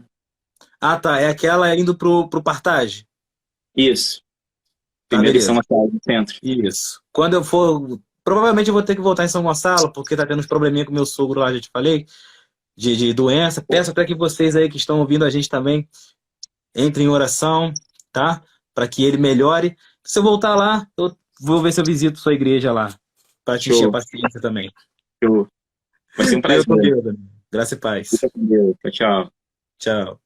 Ah, tá. É aquela indo pro Partage? Isso. Tá, Primeira de beleza. São Gonçalo, no centro. Isso. Quando eu for... Provavelmente eu vou ter que voltar em São Gonçalo, porque tá tendo uns probleminha com meu sogro lá, já te falei, de doença. Peço até que vocês aí que estão ouvindo a gente também entrem em oração, tá? Para que ele melhore. Se eu voltar lá, eu vou ver se eu visito sua igreja lá, para te encher a paciência também. Show. Vai ser um prazer. Deus com Deus, amigo. Graça e paz. Deus com Deus. Tchau. Tchau.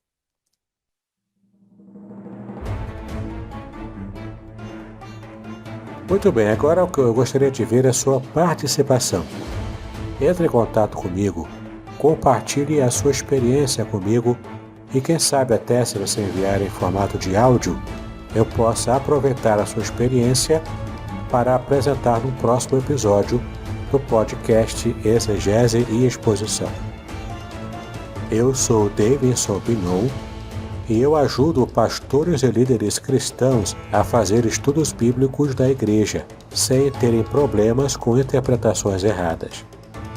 Muito bem, agora o que eu gostaria de ver é a sua participação. Entre em contato comigo, compartilhe a sua experiência comigo e quem sabe até se você enviar em formato de áudio, eu possa aproveitar a sua experiência para apresentar no próximo episódio do podcast Exegese e Exposição. Eu sou Davidson Pinhon e eu ajudo pastores e líderes cristãos a fazer estudos bíblicos da igreja, sem terem problemas com interpretações erradas.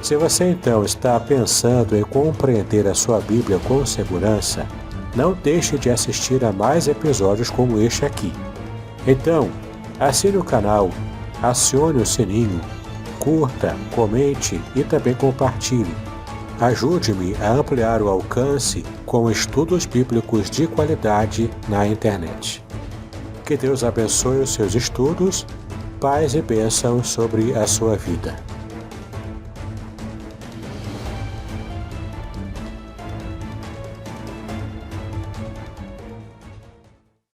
Se você então está pensando em compreender a sua Bíblia com segurança, não deixe de assistir a mais episódios como este aqui. Então, assine o canal, acione o sininho, curta, comente e também compartilhe. Ajude-me a ampliar o alcance com estudos bíblicos de qualidade na internet. Que Deus abençoe os seus estudos, paz e bênção sobre a sua vida.